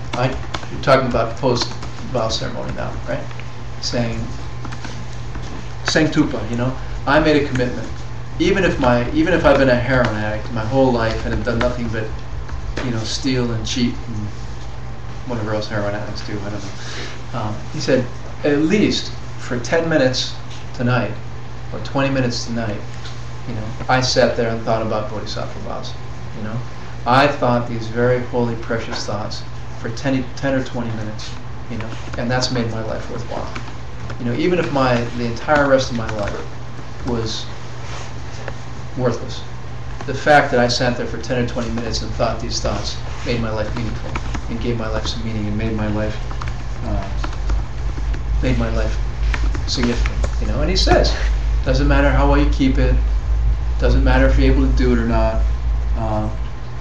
You're talking about post-vow ceremony now, right? Saying tupa, you know, I made a commitment. Even if I've been a heroin addict my whole life and have done nothing but, you know, steal and cheat and whatever else heroin addicts do, I don't know. He said, at least for 10 minutes tonight or 20 minutes tonight, you know, I sat there and thought about Bodhisattva vows. You know, I thought these very holy, precious thoughts for 10 or 20 minutes. You know, and that's made my life worthwhile. You know, even if the entire rest of my life was worthless, the fact that I sat there for 10 or 20 minutes and thought these thoughts made my life meaningful and gave my life some meaning and made my life significant. You know, and he says, doesn't matter how well you keep it, doesn't matter if you're able to do it or not.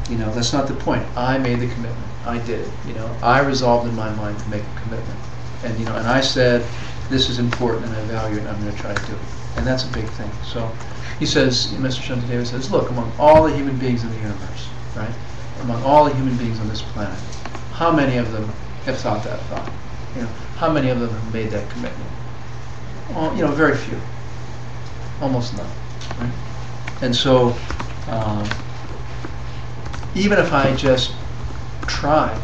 You know, that's not the point. I made the commitment. I did it. You know, I resolved in my mind to make a commitment, and you know, and I said, this is important and I value it and I'm going to try to do it. And that's a big thing. So he says, Mr. Shantideva says, look, among all the human beings in the universe, right? Among all the human beings on this planet, how many of them have thought that thought? You know, how many of them have made that commitment? Well, you know, very few. Almost none. Right? And so, even if I just tried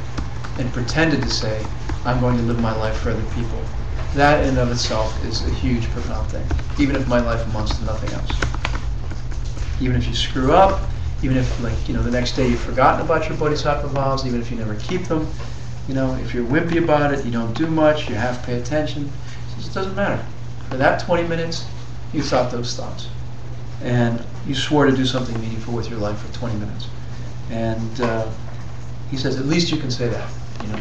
and pretended to say, I'm going to live my life for other people, that in and of itself is a huge, profound thing. Even if my life amounts to nothing else. Even if you screw up, even if, like, you know, the next day you've forgotten about your bodhisattva vows, even if you never keep them, you know, if you're wimpy about it, you don't do much, you have to pay attention, it doesn't matter. For that 20 minutes, you thought those thoughts. And you swore to do something meaningful with your life for 20 minutes. And he says, at least you can say that, you know.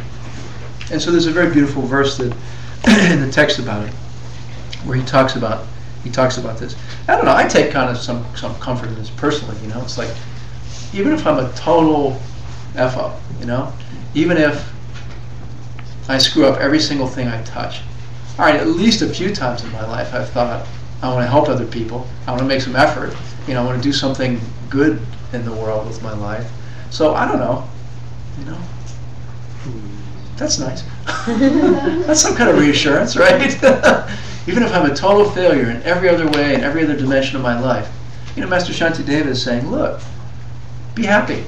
And so there's a very beautiful verse that in the text about it, where he talks about this. I don't know, I take kind of some comfort in this personally, you know. It's like, even if I'm a total F up, you know, even if I screw up every single thing I touch, all right, at least a few times in my life I've thought, I want to help other people, I want to make some effort, you know, I want to do something good in the world with my life. So I don't know, you know, that's nice. That's some kind of reassurance, right? Even if I'm a total failure in every other way, in every other dimension of my life, you know, Master Shantideva is saying, look, be happy,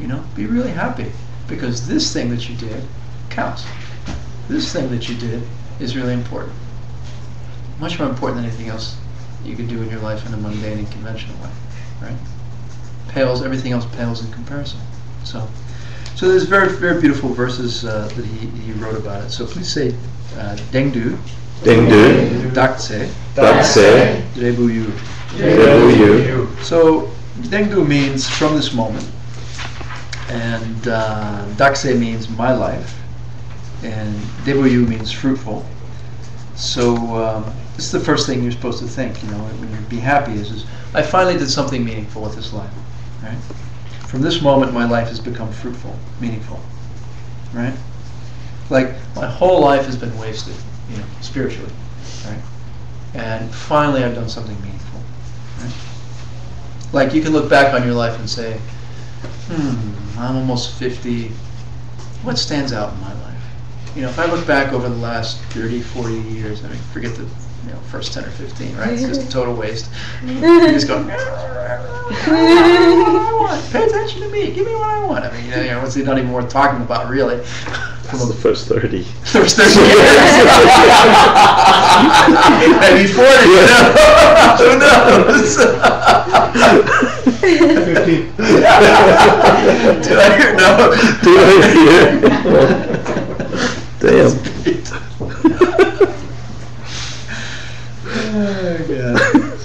you know, be really happy, because this thing that you did counts. This thing that you did is really important. Much more important than anything else you could do in your life in a mundane and conventional way, right? Everything else pales in comparison. So there's very, very beautiful verses that he wrote about it. So please say, Dengdu, Dakse, Rebuyu. So Dengdu means from this moment, and Dakse means my life, and Debuyu means fruitful. So this is the first thing you're supposed to think, you know, when you be happy is I finally did something meaningful with this life, right? From this moment, my life has become fruitful, meaningful, right? Like, my whole life has been wasted, you know, spiritually, right? And finally, I've done something meaningful, right? Like, you can look back on your life and say, I'm almost 50. What stands out in my life? You know, if I look back over the last 30, 40 years, I mean, forget the first 10 or 15, right? It's just a total waste. You just go, pay attention to me, give me what I want. I mean, you know, it's not even worth talking about, really. That's the first 30. First 30 years. Maybe 40, you know? Who knows? 50. Did I hear? No. Did I hear? Damn. Oh, God.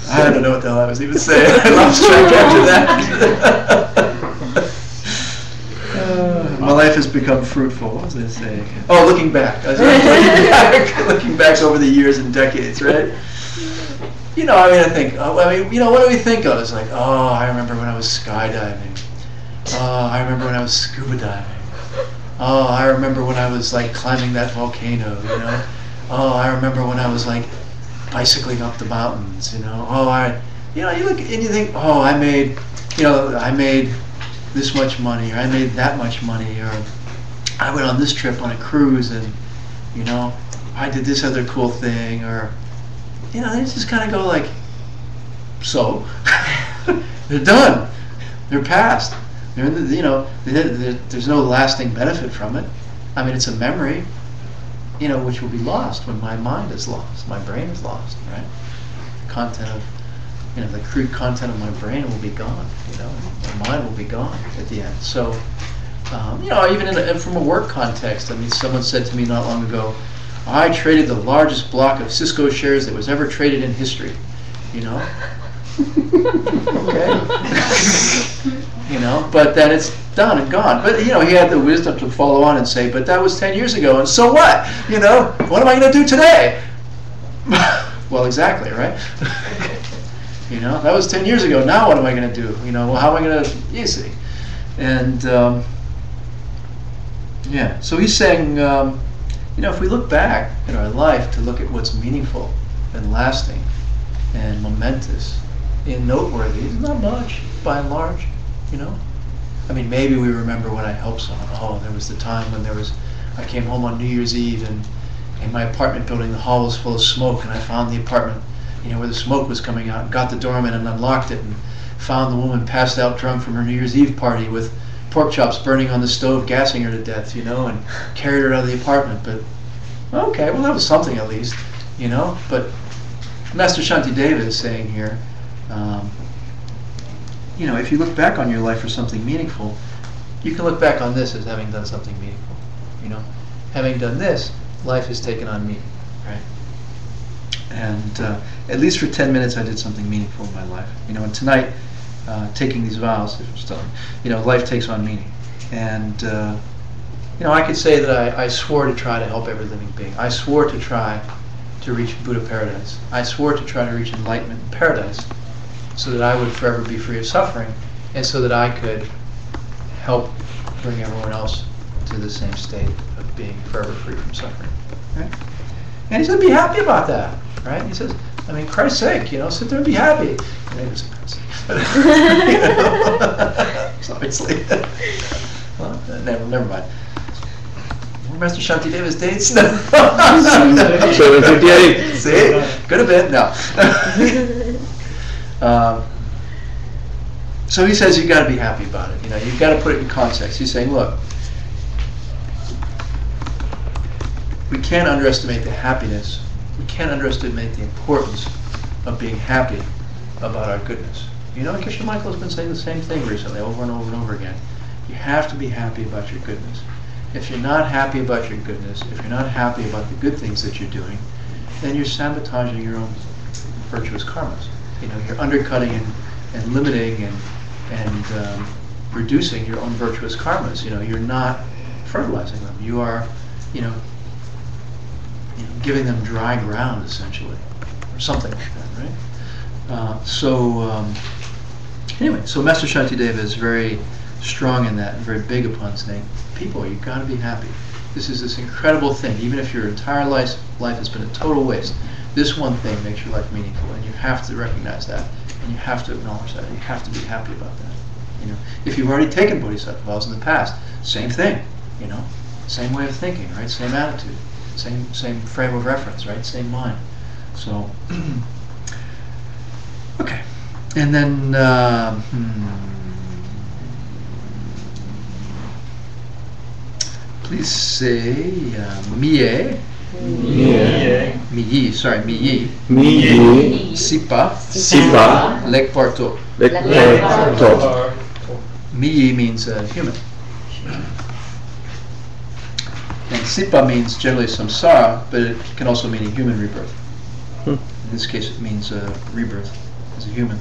I don't know what the hell I was even saying. I lost track after that. My life has become fruitful. What was I saying? Oh, looking back. I was looking back over the years and decades, right? You know, I mean, you know, what do we think of? It's like, oh, I remember when I was skydiving. Oh, I remember when I was scuba diving. Oh, I remember when I was, like, climbing that volcano, you know? Oh, I remember when I was, like, bicycling up the mountains, you look and you think, oh, I made this much money, or I made that much money, or I went on this trip on a cruise, and I did this other cool thing, or they just kind of go like, so they're done, they're past, they're in the, there's no lasting benefit from it. I mean, it's a memory, which will be lost when my mind is lost, my brain is lost, right? The content of, the crude content of my brain will be gone, my mind will be gone at the end. So, even from a work context, I mean, someone said to me not long ago, I traded the largest block of Cisco shares that was ever traded in history, Okay. But then it's done and gone. But, he had the wisdom to follow on and say, but that was 10 years ago, and so what? What am I going to do today? Well, exactly, right? That was 10 years ago. Now what am I going to do? How am I going to, you see? And, so he's saying, if we look back in our life to look at what's meaningful and lasting and momentous and noteworthy, it's not much, by and large, I mean, maybe we remember when I helped someone. Oh, there was the time when I came home on New Year's Eve, and in my apartment building, the hall was full of smoke, and I found the apartment, where the smoke was coming out, and got the doorman and unlocked it, and found the woman passed out drunk from her New Year's Eve party with pork chops burning on the stove, gassing her to death, and carried her out of the apartment. But, okay, well, that was something at least, But Master Shantideva is saying here, if you look back on your life for something meaningful, you can look back on this as having done something meaningful. Having done this, life has taken on meaning, right? And at least for 10 minutes, I did something meaningful in my life. And tonight, taking these vows, if I'm still, life takes on meaning. And I could say that I swore to try to help every living being. I swore to try to reach Buddha paradise. I swore to try to reach enlightenment in paradise, so that I would forever be free of suffering, and so that I could help bring everyone else to the same state of being forever free from suffering. Right? And he said, be happy about that. Right? He says, I mean, Christ's sake, sit there and be happy. And they say, Christ's sake. Obviously. Well, never mind. Master Shantideva's dates? 758. See? Could have been. No. So he says you've got to be happy about it. You've got to put it in context. He's saying, look, we can't underestimate the happiness. We can't underestimate the importance of being happy about our goodness. Krishna Michael has been saying the same thing recently, over and over and over again. You have to be happy about your goodness. If you're not happy about your goodness, if you're not happy about the good things that you're doing, then you're sabotaging your own virtuous karmas. You're undercutting and limiting and reducing your own virtuous karmas. You're not fertilizing them. You are, giving them dry ground, essentially, or something like that, right? Anyway, so Master Shantideva is very strong in that and very big upon saying, people, you've got to be happy. This is this incredible thing. Even if your entire life has been a total waste, this one thing makes your life meaningful, and you have to recognize that, and you have to acknowledge that, and you have to be happy about that. If you've already taken Bodhisattva vows in the past, same thing, same way of thinking, right? Same attitude, same frame of reference, right? Same mind. So, okay, and then please say miye. Miyi, sorry, miyi. Miyi. Sipa. Sipa. Lekparto. Lekparto. Miyi means human. And Sipa means generally samsara, but it can also mean a human rebirth. In this case, it means rebirth as a human.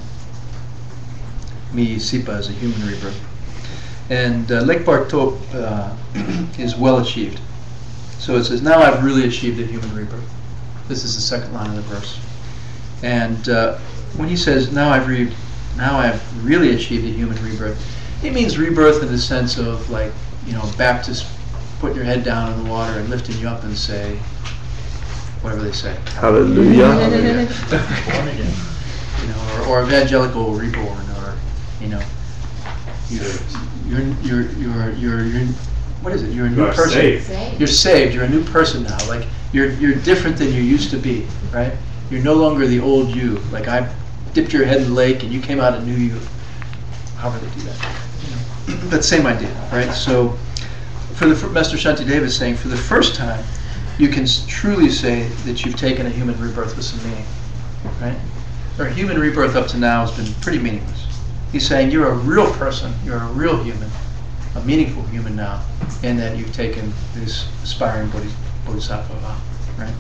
Miyi Sipa is a human rebirth. And Lekparto is well achieved. So it says, now I've really achieved a human rebirth. This is the second line of the verse. And when he says, now I've really achieved a human rebirth, it means rebirth in the sense of, like, Baptists put your head down in the water and lifting you up and say, whatever they say. Hallelujah. Born again. You know, or evangelical reborn, or you know, you're what is it? You're a new person. Saved. You're saved. You're a new person now. Like you're different than you used to be, right? You're no longer the old you. Like I dipped your head in the lake and you came out a new you. However they do that. You know, but same idea, right? So, for the Master Shantideva is saying, for the first time, you can truly say that you've taken a human rebirth with some meaning, right? Or human rebirth up to now has been pretty meaningless. He's saying you're a real person, you're a real human, a meaningful human now, in that you've taken this aspiring Bodhisattva vow, right?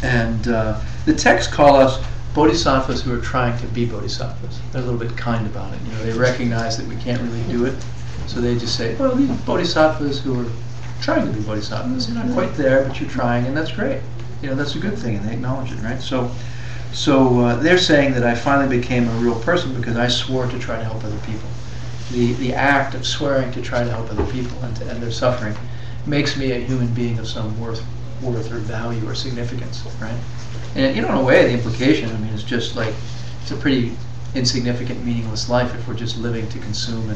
And the texts call us Bodhisattvas who are trying to be Bodhisattvas. They're a little bit kind about it. You know, they recognize that we can't really do it, so they just say, well, these Bodhisattvas who are trying to be Bodhisattvas, you're not quite there, but you're trying, and that's great. You know, that's a good thing, and they acknowledge it, right? So they're saying that I finally became a real person because I swore to try to help other people. The act of swearing to try to help other people and to end their suffering makes me a human being of some worth or value or significance, right? And you know, in a way, the implication, I mean, is just like it's a pretty insignificant, meaningless life if we're just living to consume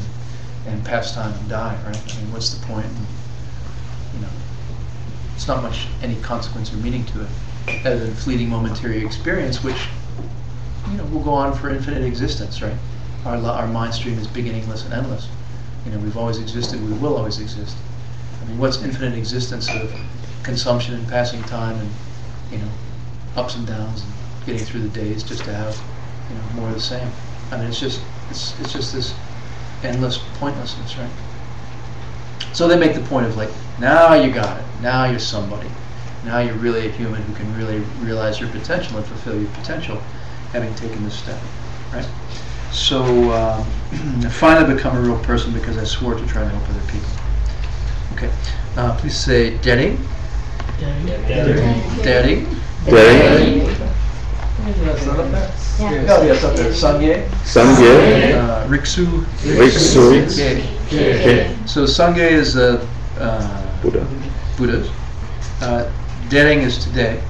and pass time and die, right? I mean, what's the point? And, you know, it's not much any consequence or meaning to it, other than fleeting momentary experience, which you know will go on for infinite existence, right? Our mind stream is beginningless and endless. You know, we've always existed, we will always exist. I mean, what's infinite existence of consumption and passing time and, you know, ups and downs and getting through the days just to have, you know, more of the same. I mean, it's just this endless pointlessness, right? So they make the point of like, now you got it. Now you're somebody. Now you're really a human who can really realize your potential and fulfill your potential, having taken this step, right? So I finally become a real person because I swore to try to help other people. Okay, please say Daddy. Daddy. Daddy. Oh, yes, up there. Sangye. Sangye. Riksu. Riksu. Okay. So Sangye is Buddha. Buddhas. Dering is today.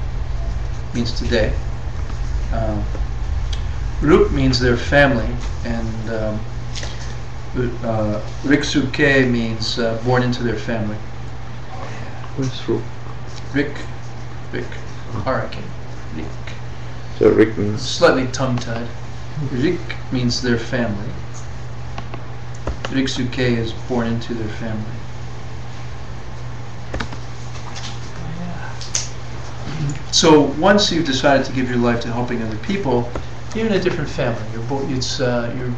Means today. Rup means their family, and Riksuke means born into their family. What's Rup? Rik, R-I-K, Rik. So Rik means Slightly tongue-tied. Rik means their family. Riksuke is born into their family. So once you've decided to give your life to helping other people, you're in a different family. You've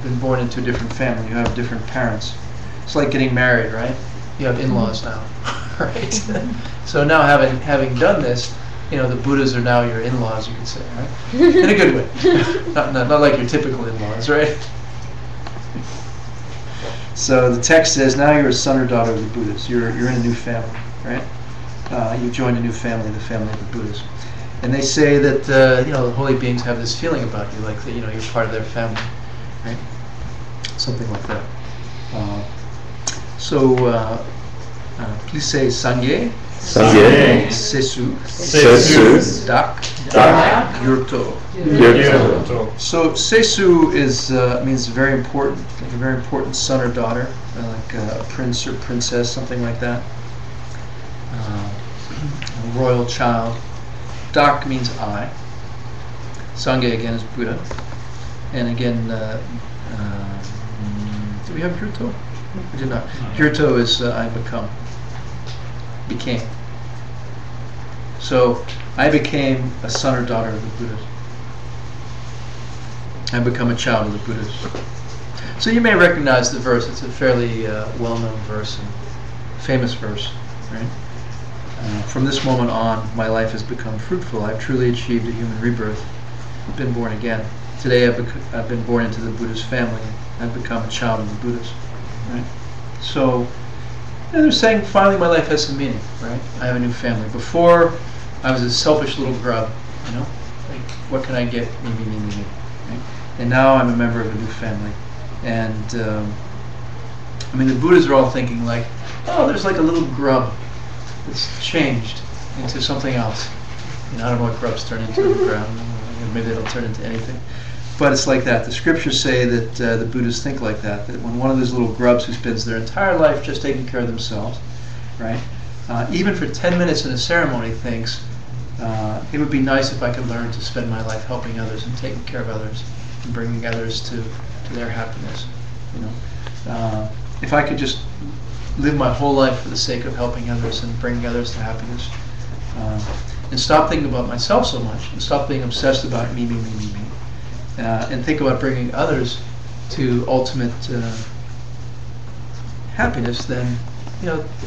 been born into a different family. You have different parents. It's like getting married, right? You have in-laws now, right? So now having done this, you know, the Buddhas are now your in-laws, you could say, right? In a good way. not like your typical in-laws, right? So the text says, now you're a son or daughter of the Buddhas. You're in a new family, right? You've joined a new family, the family of the Buddhas. And they say that you know, the holy beings have this feeling about you, like that, you know, you're part of their family, right? Something like that. Please say Sangye. Sangye. Sesu. Sesu. Dak. Dak. Yurto. Yurto. So Sesu is means very important, like a very important son or daughter, like a prince or princess, something like that. A royal child. Dak means I. Sangye again is Buddha. And again, do we have Yurto? We did not. Yurto is I became. So I became a son or daughter of the Buddhas. I become a child of the Buddhas. So you may recognize the verse. It's a fairly well-known verse and famous verse, right? From this moment on, my life has become fruitful. I've truly achieved a human rebirth. I've been born again. Today I've been born into the Buddha's family. I've become a child of the Buddhas. Right? So, you know, they're saying finally my life has some meaning. Right? I have a new family. Before, I was a selfish little grub. You know, like what can I get? Me. Right? And now I'm a member of a new family. And I mean, the Buddhas are all thinking like, oh, there's like a little grub. It's changed. into something else. I don't know what grubs turn into in the ground. Maybe they don't turn into anything. But it's like that. The scriptures say that the Buddhists think like that when one of those little grubs who spends their entire life just taking care of themselves, right? Even for 10 minutes in a ceremony thinks, it would be nice if I could learn to spend my life helping others and taking care of others and bringing others to their happiness. If I could just live my whole life for the sake of helping others and bringing others to happiness, and stop thinking about myself so much, and stop being obsessed about me, and think about bringing others to ultimate happiness, then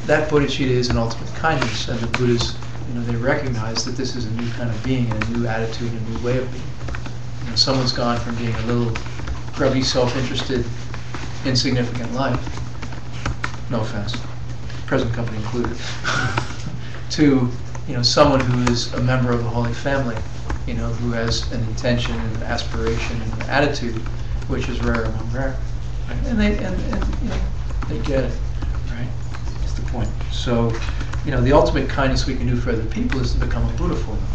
that bodhicitta is an ultimate kindness, and the Buddhas, they recognize that this is a new kind of being, and a new attitude, and a new way of being. Someone's gone from being a little grubby, self-interested, insignificant life, no offense, present company included, to someone who is a member of the Holy Family, who has an intention and an aspiration and an attitude which is rare among rare, right? And they get it, right? That's the point. So, the ultimate kindness we can do for other people is to become a Buddha for them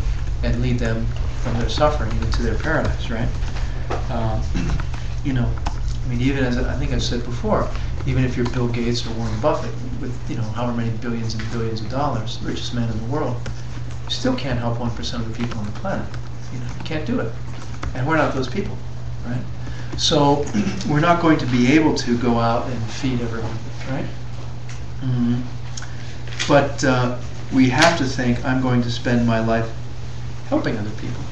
and lead them from their suffering into their paradise, right? Even as I think I've said before, even if you're Bill Gates or Warren Buffett with however many billions and billions of dollars, the richest man in the world, you still can't help 1% of the people on the planet. You can't do it, and we're not those people, right? So we're not going to be able to go out and feed everyone, right? But we have to think, I'm going to spend my life helping other people.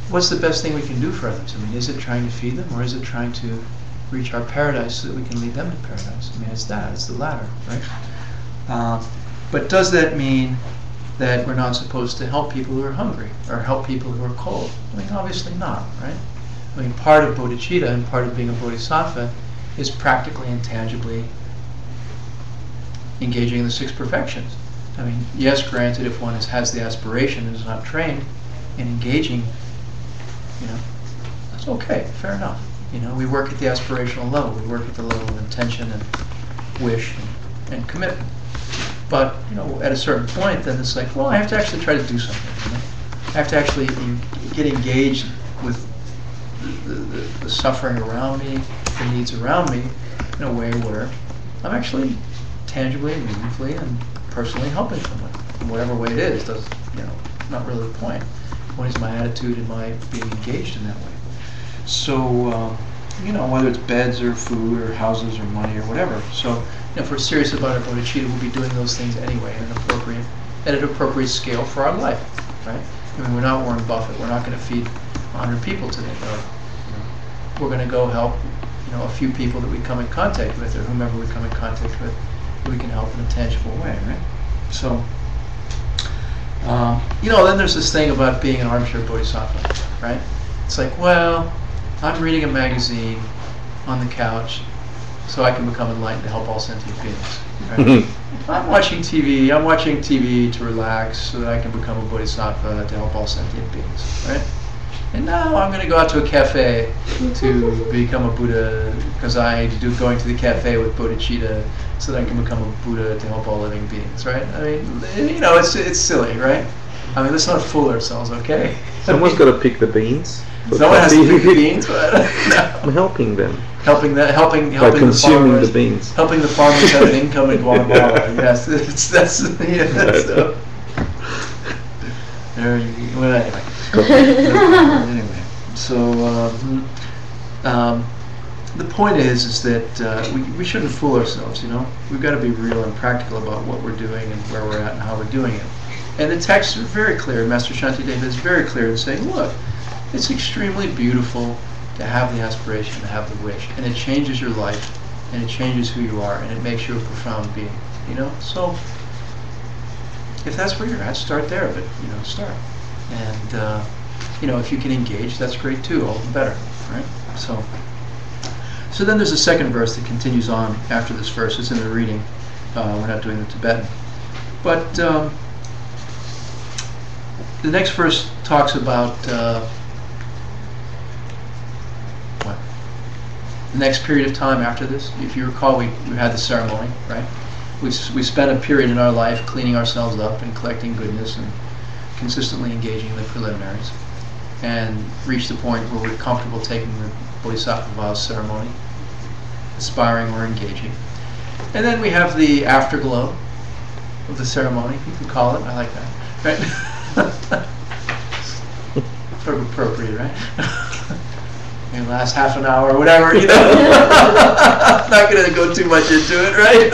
What's the best thing we can do for others? Is it trying to feed them, or is it trying to reach our paradise so that we can lead them to paradise? It's the latter, right? But does that mean that we're not supposed to help people who are hungry or help people who are cold? Obviously not, right? Part of bodhicitta and part of being a bodhisattva is practically and tangibly engaging in the 6 perfections. Yes, granted, if one has the aspiration and is not trained in engaging, that's okay, fair enough. We work at the aspirational level. We work at the level of intention and wish and commitment. But, at a certain point, then it's like, well, I have to actually try to do something. I have to actually get engaged with the suffering around me, the needs around me, in a way where I'm actually tangibly and meaningfully and personally helping someone in whatever way it is. Does not really the point. What is my attitude and my being engaged in that way? So, whether it's beds or food or houses or money or whatever. So, if we're serious about our bodhicitta, we'll be doing those things anyway at an appropriate scale for our life, right? We're not Warren Buffett. We're not going to feed 100 people today, but we're going to go help, a few people that we come in contact with, or whomever we come in contact with, that we can help in a tangible way, right? So, then there's this thing about being an armchair bodhisattva, right? It's like, well, I'm reading a magazine on the couch so I can become enlightened to help all sentient beings, right? I'm watching TV to relax so that I can become a bodhisattva to help all sentient beings, right? And now I'm going to go out to a cafe to become a Buddha because I do going to the cafe with bodhicitta so that I can become a Buddha to help all living beings, right? It's silly, right? Let's not fool ourselves, okay? Someone's got to pick the beans. Someone has to pick the beans, but no. I'm helping them. Helping By the consuming farmers, the beans. helping the farmers have an income in Guatemala. Yes, that's there you well, anyway. So the point is that we shouldn't fool ourselves. We've got to be real and practical about what we're doing and where we're at and how we're doing it. And the texts are very clear. Master Shantideva is very clear in saying, look, it's extremely beautiful to have the aspiration, to have the wish, and it changes your life, and it changes who you are, and it makes you a profound being. So if that's where you're at, start there. But start, and if you can engage, that's great too. All the better, right? So then there's a second verse that continues on after this verse. It's in the reading. We're not doing the Tibetan, but the next verse talks about the next period of time after this. If you recall, we had the ceremony, right? we spent a period in our life cleaning ourselves up and collecting goodness and consistently engaging in the preliminaries, and reached the point where we're comfortable taking the Bodhisattva vows ceremony, aspiring or engaging. And then we have the afterglow of the ceremony, you can call it. I like that, right? Sort of appropriate, right? Maybe last half an hour or whatever, you know. Not going to go too much into it, right?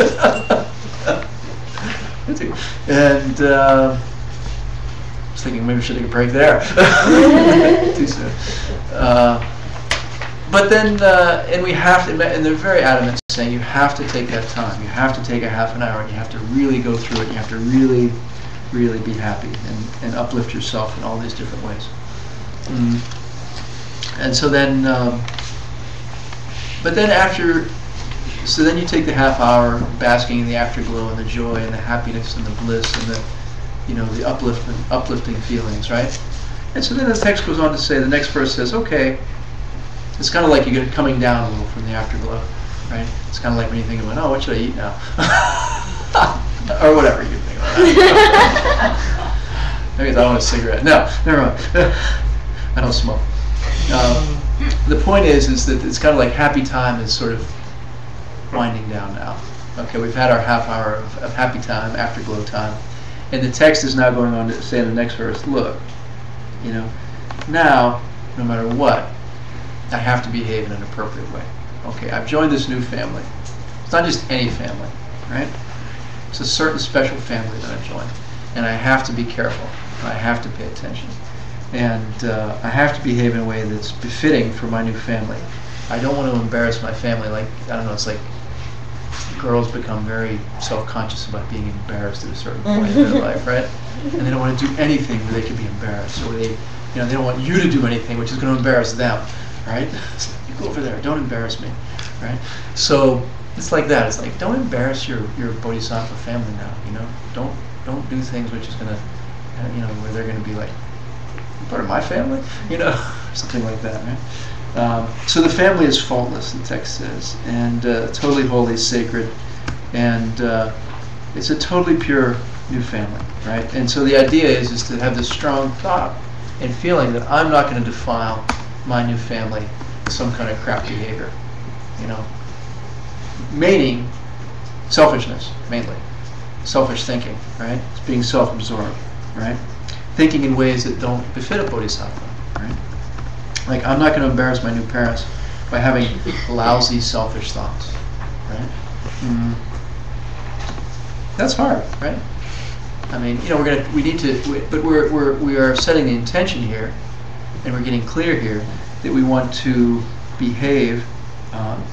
And I was thinking maybe we should take a break there. Too soon. But then, and we have to, and they're very adamant saying you have to take that time. You have to take a half an hour and you have to really go through it. You have to really, really be happy and uplift yourself in all these different ways. And so then, but then after, so then you take the half hour basking in the afterglow and the joy and the happiness and the bliss and the, you know, the uplifting feelings, right? And so then the text goes on to say, the next verse says, okay, it's kind of like you get coming down a little from the afterglow, right? It's kind of like when you think about, oh, what should I eat now? Or whatever you think about that. Maybe I want a cigarette. No, never mind. I don't smoke. The point is that it's kind of like happy time is sort of winding down now. Okay, we've had our half hour of happy time, afterglow time, and the text is now going on to say in the next verse, look, you know, now, no matter what, I have to behave in an appropriate way. Okay, I've joined this new family. It's not just any family, right? It's a certain special family that I've joined, and I have to be careful, and I have to pay attention. And I have to behave in a way that's befitting for my new family. I don't want to embarrass my family. Like, I don't know, it's like girls become very self-conscious about being embarrassed at a certain point in their life, right? And they don't want to do anything where they can be embarrassed, or they don't want you to do anything which is going to embarrass them, right? So you go over there, don't embarrass me, right? So it's like that. It's like, don't embarrass your Bodhisattva family now, you know? Don't do things which is going to, you know, where they're going to be like, part of my family, you know, something like that, right? So the family is faultless, the text says, and totally holy, sacred, and it's a totally pure new family, right? And so the idea is to have this strong thought and feeling that I'm not going to defile my new family with some kind of crap behavior, you know, meaning selfishness, mainly, selfish thinking, right? It's being self-absorbed, right? Thinking in ways that don't befit a bodhisattva, right? Like, I'm not going to embarrass my new parents by having lousy, selfish thoughts, right? That's hard, right? I mean, you know, we are setting the intention here, and we're getting clear here that we want to behave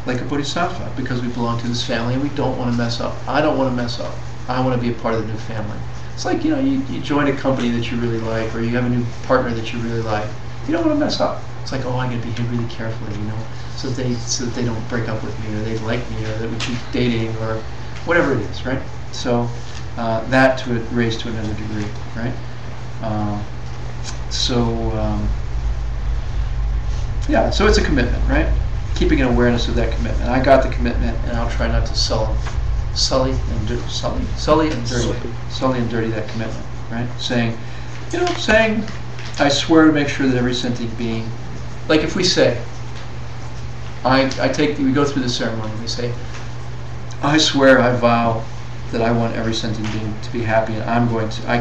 like a bodhisattva because we belong to this family and we don't want to mess up. I don't want to mess up. I want to be a part of the new family. It's like, you know, you join a company that you really like, or you have a new partner that you really like. You don't want to mess up. It's like, oh, I got to behave really carefully, you know, so that they don't break up with me, or they like me, or that we keep dating, or whatever it is, right? So that raised to another degree, right? Yeah, so it's a commitment, right? Keeping an awareness of that commitment. I got the commitment, and I'll try not to sully and dirty that commitment, right? Saying, I swear to make sure that every sentient being, like if we say, we go through the ceremony, and we say, I swear, I vow that I want every sentient being to be happy, and I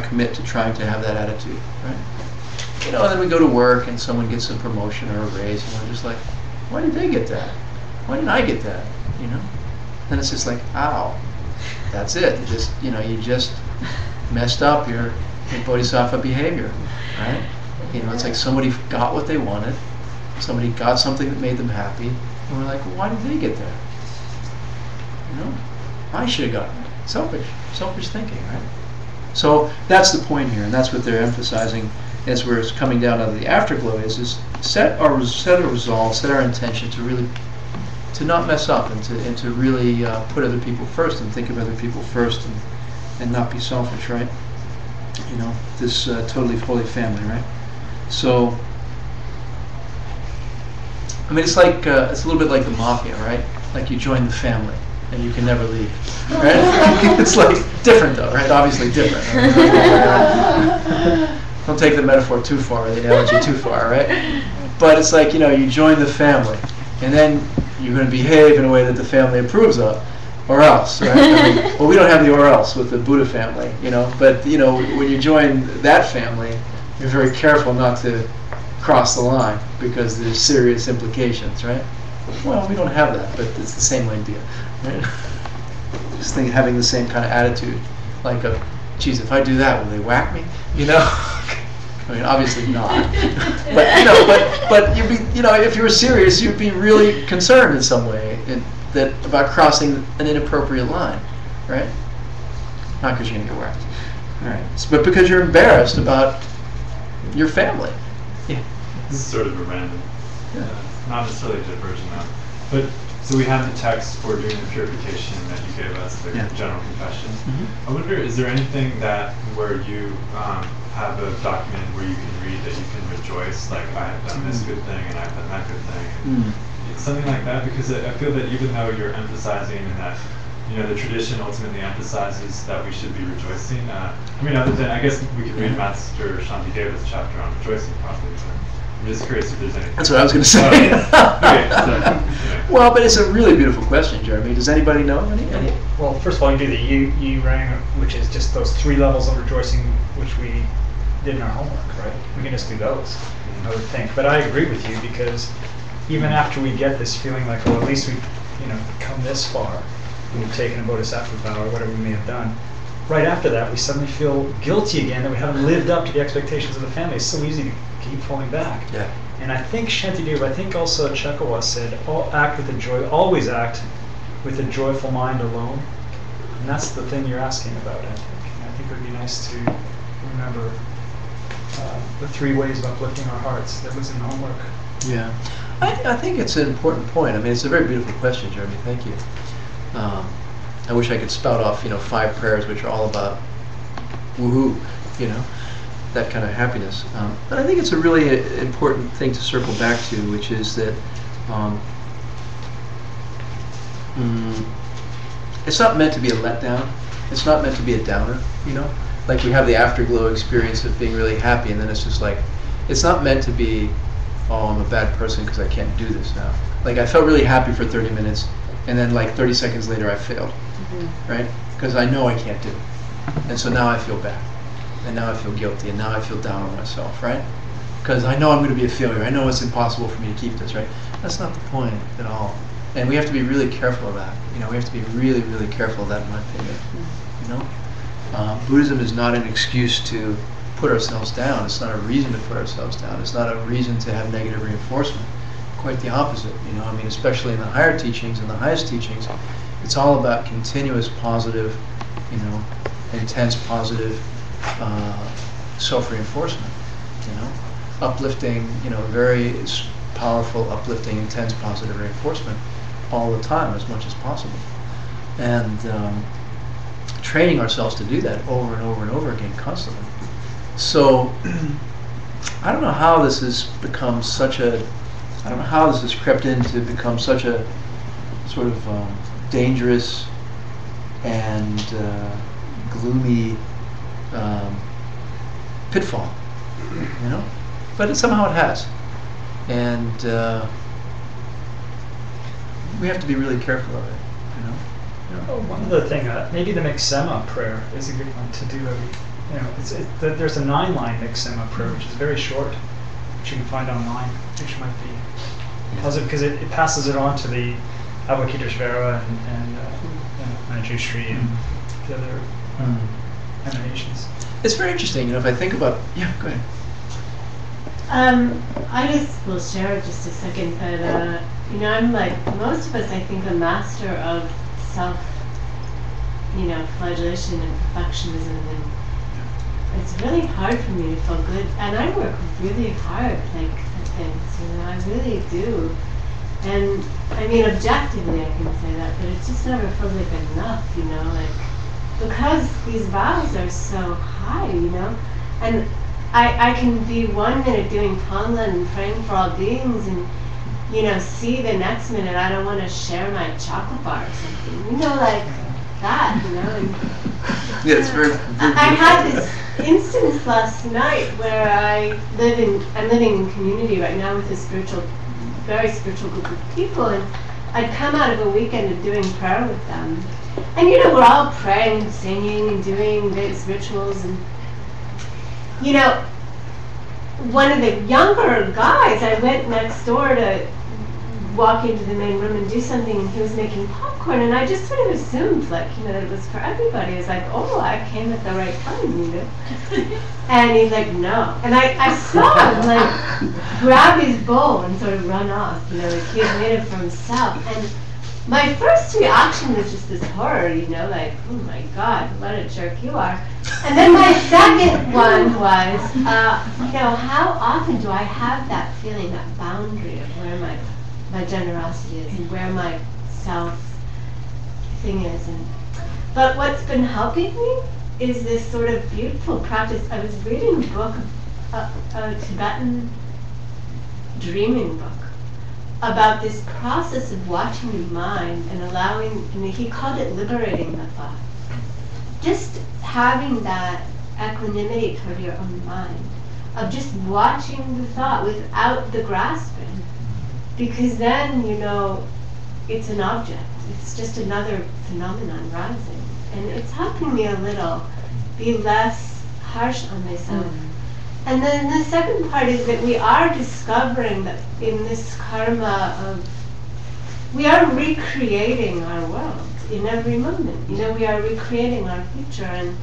commit to trying to have that attitude, right? You know, and then we go to work, and someone gets a promotion or a raise, and we're just like, why did they get that? Why didn't I get that? You know? Then it's just like, ow, that's it. You just messed up your bodhisattva behavior, right? You know, it's like somebody got what they wanted, somebody got something that made them happy, and we're like, well, why did they get that? You know, I should have gotten it. Selfish thinking, right? So that's the point here, and that's what they're emphasizing as we're coming down out of the afterglow is set our resolve, set our intention to not mess up, and to really put other people first and think of other people first and not be selfish, right? You know, this totally holy family, right? So, I mean, it's like it's a little bit like the mafia, right? Like you join the family, and you can never leave. Right? It's like different though, right? Obviously different. Right? Don't take the metaphor too far, the analogy too far, right? But it's like, you join the family, and then you're going to behave in a way that the family approves of, or else, right? Well, we don't have the or else with the Buddha family, but when you join that family, you're very careful not to cross the line because there's serious implications, right? Well, we don't have that, but it's the same idea, right? Just having the same kind of attitude, like geez, if I do that, will they whack me? I mean, obviously not. but you'd be, if you were serious, you'd be really concerned in some way about crossing an inappropriate line, right? Not because you're gonna get whacked, all right? But because you're embarrassed about your family. Yeah. This is sort of a random, not necessarily a diversion now, but so we have the text for doing the purification that you gave us, the general confession. I wonder, is there anything where you have a document where you can read that you can rejoice, like I have done this good thing and I've done that good thing, and something like that? Because I feel that even though you're emphasizing and that the tradition ultimately emphasizes that we should be rejoicing. Other than I guess we could read Master Shantideva's chapter on rejoicing probably. I'm just curious if there's anything. That's what I was going to say. Okay, so, well, but it's a really beautiful question, Jeremy. Does anybody know any? Well, first of all, you do the Yi Rang, which is just those 3 levels of rejoicing, which we did in our homework, right? We can just do those, I would think. But I agree with you, because even after we get this feeling like, at least we've come this far, we've taken a Bodhisattva vow or whatever we may have done, right after that we suddenly feel guilty again that we haven't lived up to the expectations of the family. It's so easy to keep falling back. Yeah. And C6A Shantideva, I think also C6A said, always act with a joyful mind alone. And that's the thing you're asking about, I think. And I think it would be nice to remember the 3 ways of uplifting our hearts that was in the homework. Yeah. I think it's an important point. I mean, it's a very beautiful question, Jeremy. Thank you. I wish I could spout off, 5 prayers which are all about woohoo, that kind of happiness. But I think it's a really important thing to circle back to, which is that it's not meant to be a letdown. It's not meant to be a downer, Like we have the afterglow experience of being really happy, and then it's just like, it's not meant to be, oh, I'm a bad person because I can't do this now. Like I felt really happy for 30 minutes, and then like 30 seconds later I failed, right? Because I know I can't do it. And so now I feel bad. And now I feel guilty, and now I feel down on myself, right? Because I know I'm going to be a failure. I know it's impossible for me to keep this, right? That's not the point at all. And we have to be really careful of that. We have to be really, really careful of that, in my opinion. Buddhism is not an excuse to put ourselves down. It's not a reason to put ourselves down. It's not a reason to have negative reinforcement. Quite the opposite, especially in the higher teachings and the highest teachings, it's all about continuous positive, intense positive self-reinforcement, uplifting, very powerful, uplifting, intense positive reinforcement all the time as much as possible. And training ourselves to do that over and over and over again constantly. So I don't know how this has become I don't know how this has crept in to become such a sort of dangerous and gloomy pitfall, but somehow it has. And we have to be really careful of it, One other thing, maybe the Miksema prayer is a good one to do. There's a 9-line Miksema prayer, which is very short, which you can find online, which might be positive, because it passes it on to the Avalokiteshvara and Manjushri and the other emanations. It's very interesting, if I think about, go ahead. I just will share just a second that, I'm like most of us, I think, a master of self, flagellation and perfectionism, and it's really hard for me to feel good, and I work really hard, at things, I really do. And, objectively I can say that, but it just never feels like enough, because these vows are so high, and I can be 1 minute doing Tonglen and praying for all beings, see the next minute I don't want to share my chocolate bar or something, like that, And Yeah, it's very. I had this instance last night where I'm living in community right now with a very spiritual group of people, and I'd come out of a weekend of doing prayer with them. And we're all praying and singing and doing these rituals, and one of the younger guys, I went next door to walk into the main room and do something, and he was making popcorn, and I just sort of assumed that it was for everybody. It was like, oh, I came at the right time, And he's like, no. And I saw him grab his bowl and sort of run off, he had made it for himself. And my first reaction was just this horror, oh my God, what a jerk you are. And then my second one was, how often do I have that feeling, that boundary of where my generosity is and where my self thing is. But what's been helping me is this sort of beautiful practice. I was reading a book, a Tibetan dreaming book, about this process of watching your mind and allowing, he called it liberating the thought. Just having that equanimity toward your own mind, of just watching the thought without the grasping. Because then, it's an object. It's just another phenomenon rising. And it's helping me a little be less harsh on myself. And then the second part is that we are discovering that in this karma of, we are recreating our world in every moment. We are recreating our future. And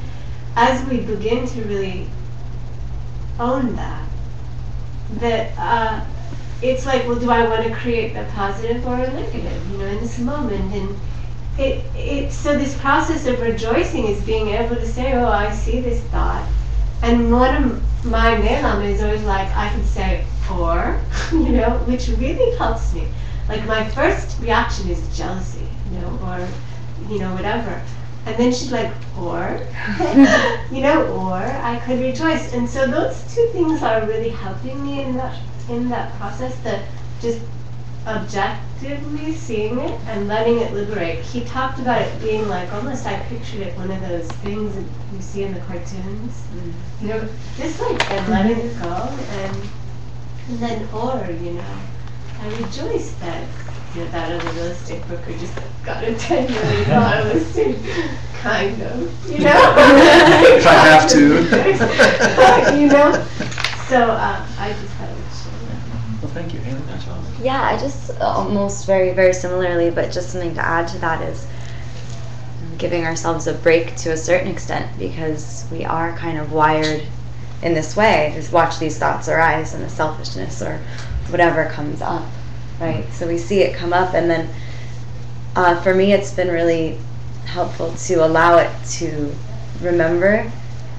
as we begin to really own that it's like, well, do I want to create the positive or a negative, in this moment? And so this process of rejoicing is being able to say, oh, I see this thought. And one of my Nelam is always like, I can say, or, which really helps me. Like my first reaction is jealousy, or, whatever. And then she's like, or, or I could rejoice. And so those two things are really helping me in that process, that just objectively seeing it and letting it liberate. He talked about it being like, almost I pictured it one of those things that you see in the cartoons. Just like, and letting it go, and then I rejoice that that other real estate broker just got a $10 million listing, kind of, If I have to. So I just thought it was share. Well, thank you, Haley. That's all. Yeah, I just almost very, very similarly, but just something to add to that is giving ourselves a break to a certain extent, because we are kind of wired in this way, just watch these thoughts arise and the selfishness or whatever comes up, right? So we see it come up, and then for me it's been really helpful to allow it to remember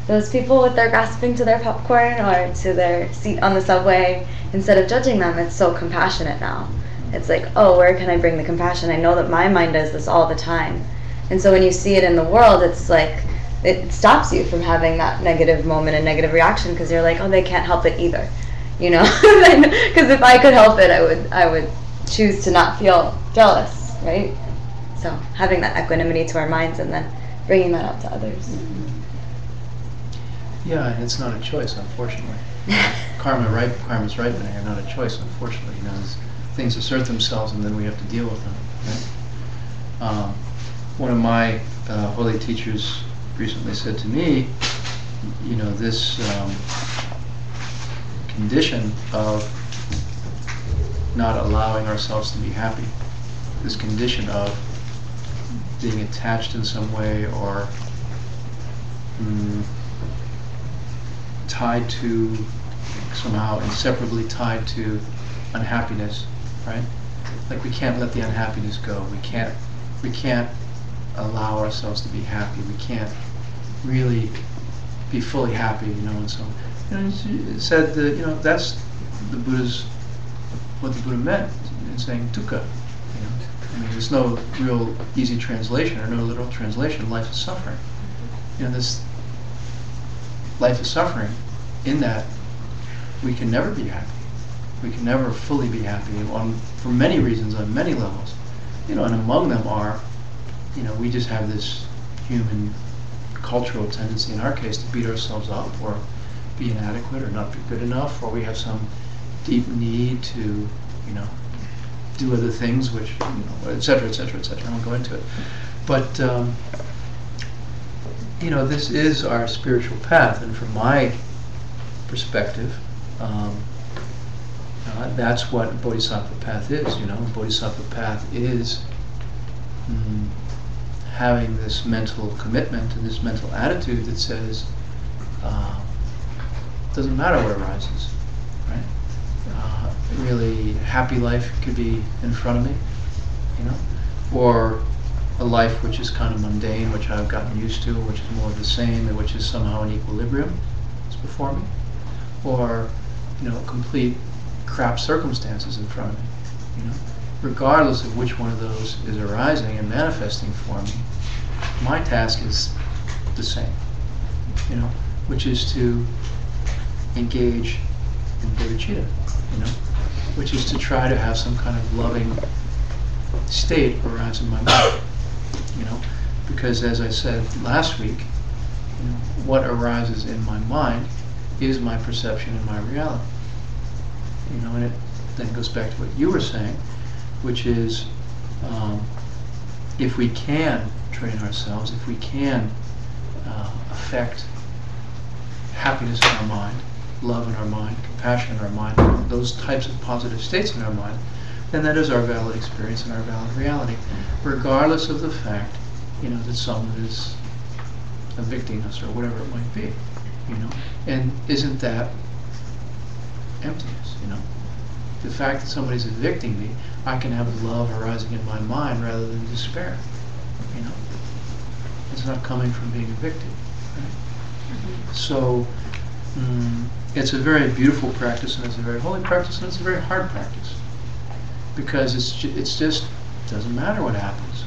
those people with their grasping to their popcorn or to their seat on the subway. Instead of judging them, it's so compassionate now. It's like, oh, where can I bring the compassion? I know that my mind does this all the time. And so when you see it in the world, it's like, it stops you from having that negative moment and negative reaction, because you're like, oh, they can't help it either, because if I could help it, I would choose to not feel jealous, right? So having that equanimity to our minds and then bringing that out to others. Yeah, and it's not a choice, unfortunately. Karma's ripening are not a choice, unfortunately. Things assert themselves, and then we have to deal with them. Right? One of my holy teachers recently said to me, this condition of not allowing ourselves to be happy, this condition of being attached in some way or tied to, somehow inseparably tied to unhappiness, right? Like we can't let the unhappiness go. We can't allow ourselves to be happy. We can't really be fully happy, and so it said that that's the Buddha's, what the Buddha meant in saying dukkha. There's no real easy translation or no literal translation. Life is suffering. This life is suffering in that we can never be happy. We can never fully be happy for many reasons, on many levels. And among them are, we just have this human cultural tendency, in our case, to beat ourselves up or be inadequate or not be good enough, or we have some deep need to, do other things, which, et cetera, et cetera, et cetera. I won't go into it. But, this is our spiritual path, and from my perspective, that's what Bodhisattva path is. Bodhisattva path is having this mental commitment and this mental attitude that says, doesn't matter what arises, right? Really happy life could be in front of me, or a life which is kind of mundane, which I've gotten used to, which is more of the same, and which is somehow in equilibrium is before me, or complete crap circumstances in front of me. Regardless of which one of those is arising and manifesting for me, my task is the same, which is to engage in bodhicitta, which is to try to have some kind of loving state arise in my mind, because as I said last week, what arises in my mind is my perception and my reality. And it then goes back to what you were saying, which is if we can train ourselves, if we can affect happiness in our mind, love in our mind, compassion in our mind, those types of positive states in our mind, then that is our valid experience and our valid reality, regardless of the fact, that someone is evicting us or whatever it might be, And isn't that emptiness, The fact that somebody's evicting me, I can have love arising in my mind rather than despair, It's not coming from being evicted, right? So, it's a very beautiful practice, and it's a very holy practice, and it's a very hard practice, because it's just doesn't matter what happens,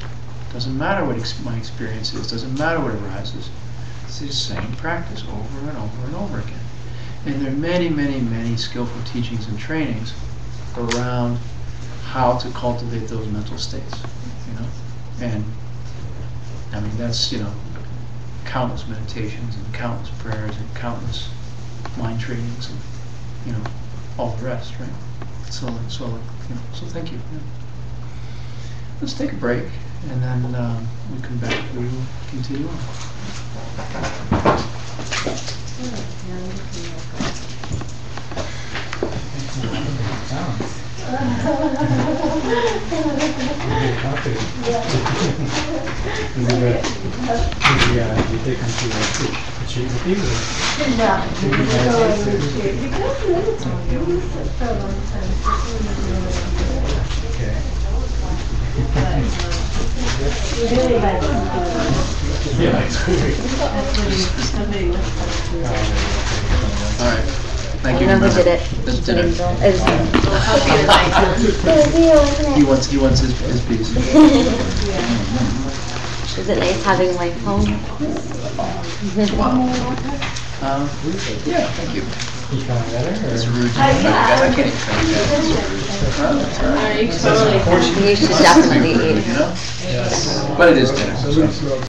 doesn't matter what my experience is, doesn't matter what arises. It's the same practice over and over and over again. And there are many, many, many skillful teachings and trainings around how to cultivate those mental states, And I mean that's countless meditations and countless prayers and countless mind trainings and all the rest, right? So thank you. Let's take a break, and then we come back. We will continue on. You take them to retreat with you? Okay. Yeah, it's great. All right. Thank you. Who did it? That's dinner. He wants his piece. Is it nice having my phone? Yeah, thank you. You feeling better? It's rude. I can't even You should definitely eat. But it is dinner. So.